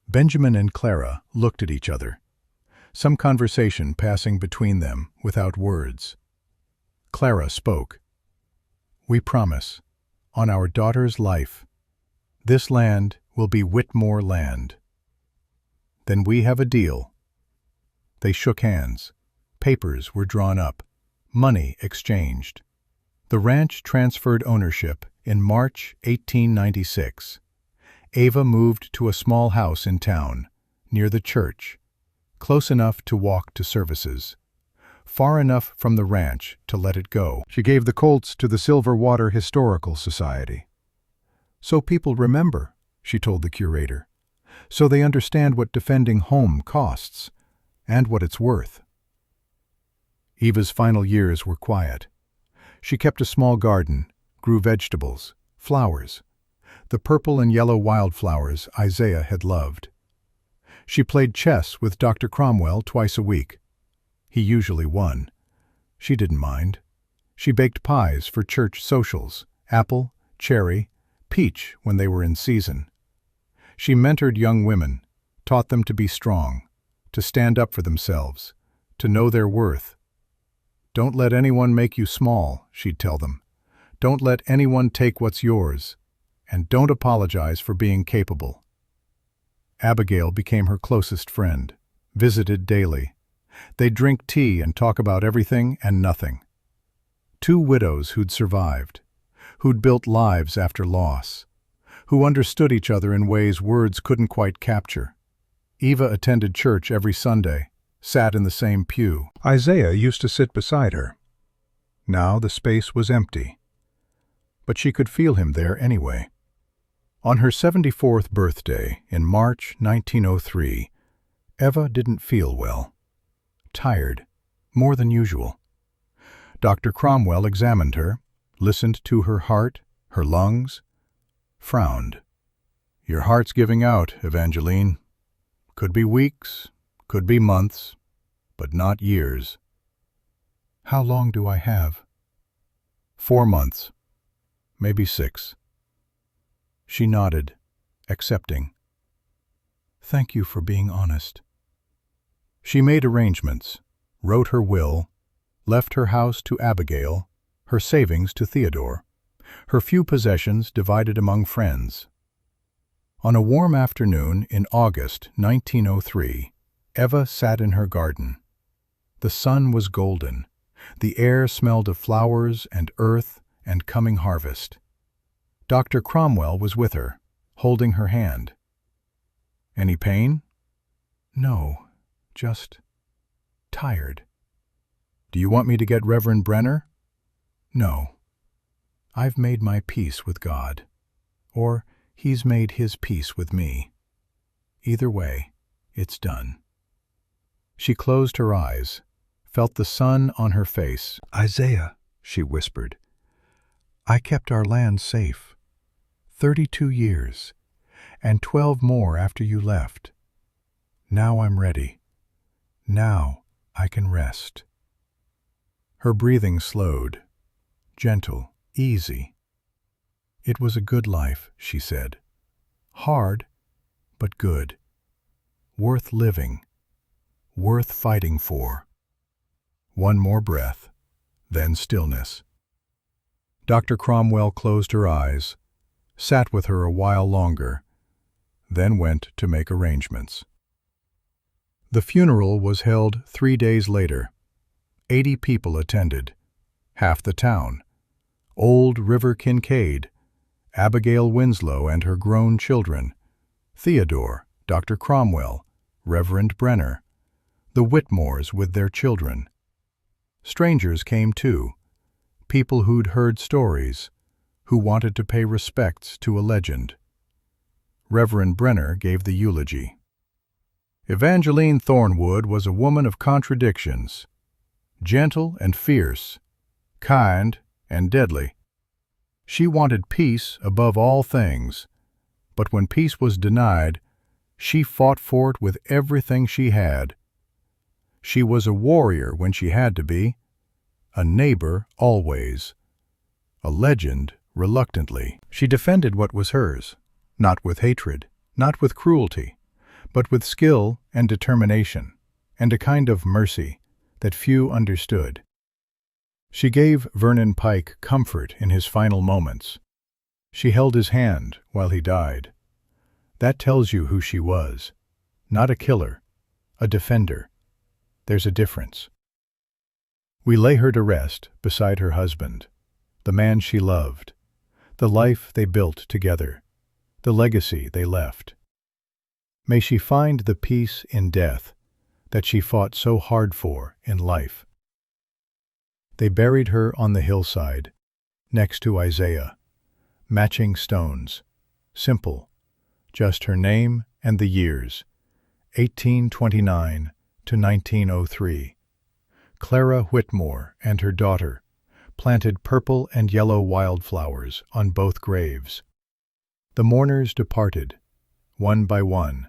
Benjamin and Clara looked at each other, some conversation passing between them without words. Clara spoke. We promise, on our daughter's life, this land will be Whitmore land. Then we have a deal. They shook hands. Papers were drawn up. Money exchanged. The ranch transferred ownership in March 1896. Ava moved to a small house in town, near the church, close enough to walk to services, far enough from the ranch to let it go. She gave the colts to the Silverwater Historical Society. So people remember, she told the curator, so they understand what defending home costs and what it's worth. Eva's final years were quiet. She kept a small garden, grew vegetables, flowers, the purple and yellow wildflowers Isaiah had loved. She played chess with Dr. Cromwell twice a week. He usually won. She didn't mind. She baked pies for church socials, apple, cherry, peach when they were in season. She mentored young women, taught them to be strong, to stand up for themselves, to know their worth. Don't let anyone make you small, she'd tell them. Don't let anyone take what's yours. and don't apologize for being capable. Abigail became her closest friend, visited daily. They'd drink tea and talk about everything and nothing. Two widows who'd survived, who'd built lives after loss, who understood each other in ways words couldn't quite capture. Eva attended church every Sunday, sat in the same pew. Isaiah used to sit beside her. Now the space was empty, but she could feel him there anyway. On her 74th birthday, in March 1903, Eva didn't feel well. Tired, more than usual. Dr. Cromwell examined her, listened to her heart, her lungs, frowned. "Your heart's giving out, Evangeline. Could be weeks, could be months, but not years." "How long do I have?" 4 months, maybe 6. She nodded, accepting. "Thank you for being honest." She made arrangements, wrote her will, left her house to Abigail, her savings to Theodore, her few possessions divided among friends. On a warm afternoon in August 1903, Eva sat in her garden. The sun was golden. The air smelled of flowers and earth and coming harvest. Dr. Cromwell was with her, holding her hand. "Any pain?" "No, just tired." "Do you want me to get Reverend Brenner?" "No. I've made my peace with God, or He's made His peace with me. Either way, it's done." She closed her eyes, felt the sun on her face. "Isaiah," she whispered, "I kept our land safe. 32 years, and 12 more after you left. Now I'm ready. Now I can rest." Her breathing slowed, gentle, easy. "It was a good life," she said. "Hard, but good. Worth living, worth fighting for." One more breath, then stillness. Dr. Cromwell closed her eyes, sat with her a while longer, then went to make arrangements. The funeral was held 3 days later. 80 people attended, half the town. Old River Kincaid, Abigail Winslow and her grown children, Theodore, Dr. Cromwell, Reverend Brenner, the Whitmores with their children. Strangers came too, people who'd heard stories, who wanted to pay respects to a legend. Reverend Brenner gave the eulogy. Evangeline Thornwood was a woman of contradictions, gentle and fierce, kind and deadly. She wanted peace above all things, but when peace was denied, she fought for it with everything she had. She was a warrior when she had to be, a neighbor always, a legend reluctantly. She defended what was hers, not with hatred, not with cruelty, but with skill and determination, and a kind of mercy that few understood. She gave Vernon Pike comfort in his final moments. She held his hand while he died. That tells you who she was. Not a killer, a defender. There's a difference. We lay her to rest beside her husband, the man she loved, the life they built together, the legacy they left. May she find the peace in death that she fought so hard for in life. They buried her on the hillside, next to Isaiah, matching stones, simple, just her name and the years, 1829 to 1903. Clara Whitmore and her daughter planted purple and yellow wildflowers on both graves. The mourners departed, one by one,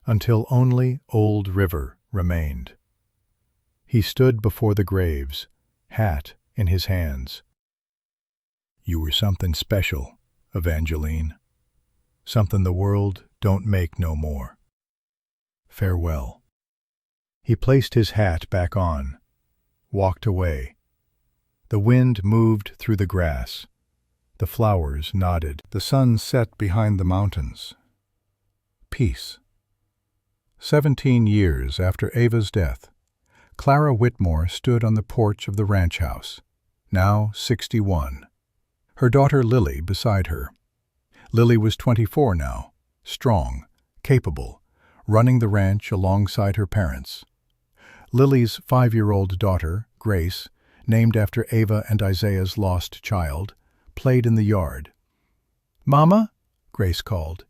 until only Old River remained. He stood before the graves, hat in his hands. "You were something special, Evangeline, something the world don't make no more. Farewell." He placed his hat back on, walked away. The wind moved through the grass. The flowers nodded. The sun set behind the mountains. Peace. 17 years after Ava's death, Clara Whitmore stood on the porch of the ranch house, now 61. Her daughter Lily beside her. Lily was 24 now, strong, capable, running the ranch alongside her parents. Lily's 5-year-old daughter, Grace, named after Ava and Isaiah's lost child, played in the yard. "Mama," Grace called,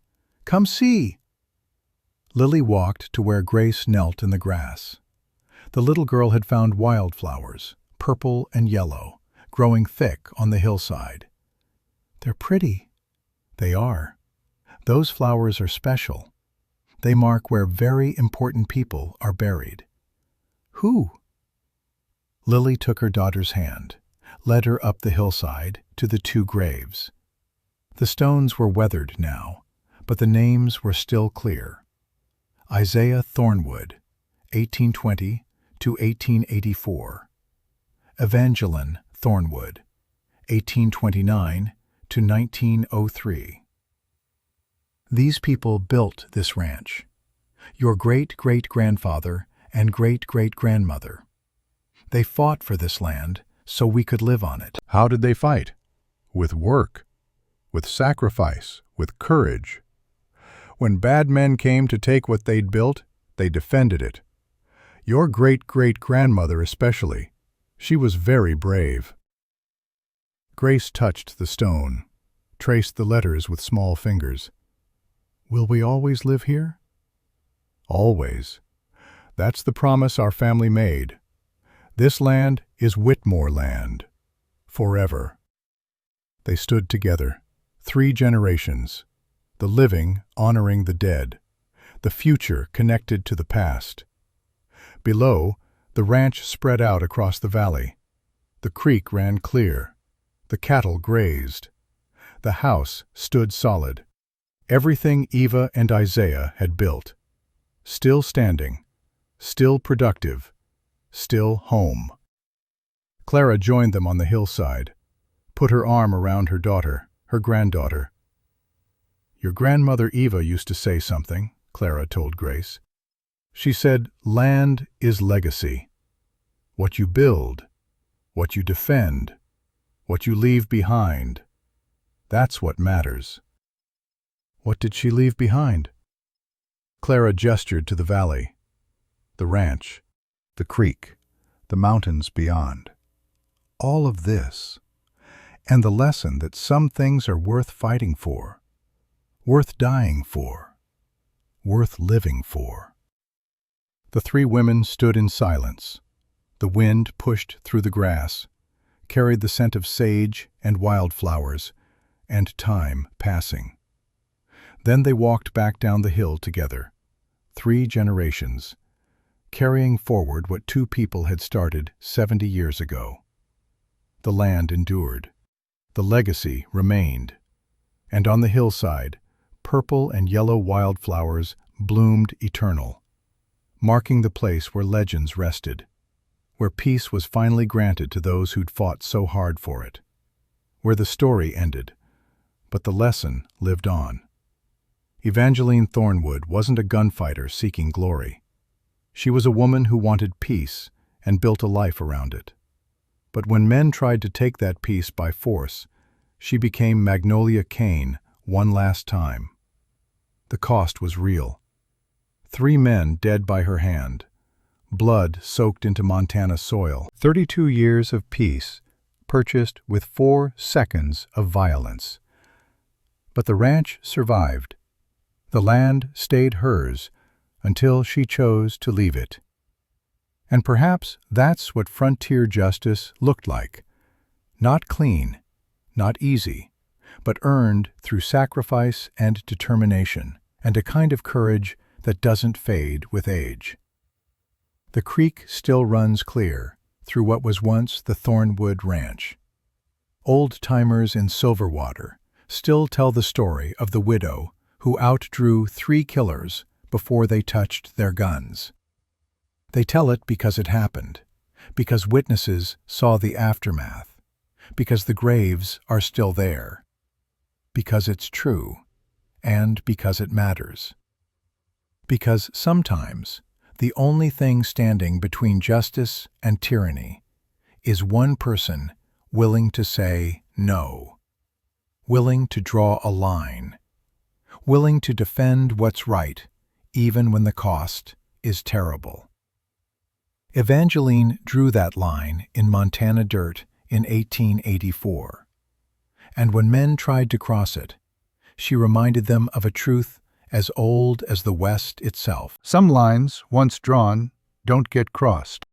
"come see." Lily walked to where Grace knelt in the grass. The little girl had found wildflowers, purple and yellow, growing thick on the hillside. "They're pretty." "They are. Those flowers are special. They mark where very important people are buried." "Who?" Lily took her daughter's hand, led her up the hillside to the 2 graves. The stones were weathered now, but the names were still clear. Isaiah Thornwood, 1820 to 1884. Evangeline Thornwood, 1829 to 1903. These people built this ranch. Your great-great-grandfather and great-great-grandmother. They fought for this land so we could live on it. How did they fight? With work, with sacrifice, with courage. When bad men came to take what they'd built, they defended it. Your great-great-grandmother especially. She was very brave. Grace touched the stone, traced the letters with small fingers. "Will we always live here?" "Always. That's the promise our family made. This land is Whitmore land. Forever." They stood together, 3 generations, the living honoring the dead, the future connected to the past. Below, the ranch spread out across the valley. The creek ran clear. The cattle grazed. The house stood solid. Everything Eva and Isaiah had built. Still standing, still productive, still home. Clara joined them on the hillside, put her arm around her daughter, her granddaughter. "Your grandmother Eva used to say something," Clara told Grace. "She said, 'Land is legacy. What you build, what you defend, what you leave behind, that's what matters.'" "What did she leave behind?" Clara gestured to the valley, the ranch, the creek, the mountains beyond. All of this, and the lesson that some things are worth fighting for, worth dying for, worth living for. The 3 women stood in silence. The wind pushed through the grass, carried the scent of sage and wildflowers, and time passing. Then they walked back down the hill together, 3 generations, carrying forward what 2 people had started 70 years ago. The land endured. The legacy remained. And on the hillside, purple and yellow wildflowers bloomed eternal, marking the place where legends rested, where peace was finally granted to those who'd fought so hard for it, where the story ended, but the lesson lived on. Evangeline Thornwood wasn't a gunfighter seeking glory. She was a woman who wanted peace and built a life around it. But when men tried to take that peace by force, she became Magnolia Kane one last time. The cost was real. 3 men dead by her hand, blood soaked into Montana soil, 32 years of peace purchased with 4 seconds of violence. But the ranch survived. The land stayed hers until she chose to leave it. And perhaps that's what frontier justice looked like. Not clean, not easy, but earned through sacrifice and determination, and a kind of courage that doesn't fade with age. The creek still runs clear through what was once the Thornwood Ranch. Old-timers in Silverwater still tell the story of the widow who outdrew 3 killers before they touched their guns. They tell it because it happened, because witnesses saw the aftermath, because the graves are still there, because it's true, and because it matters. Because sometimes the only thing standing between justice and tyranny is one person willing to say no, willing to draw a line, willing to defend what's right, even when the cost is terrible. Evangeline drew that line in Montana dirt in 1884, and when men tried to cross it, she reminded them of a truth as old as the West itself. Some lines, once drawn, don't get crossed.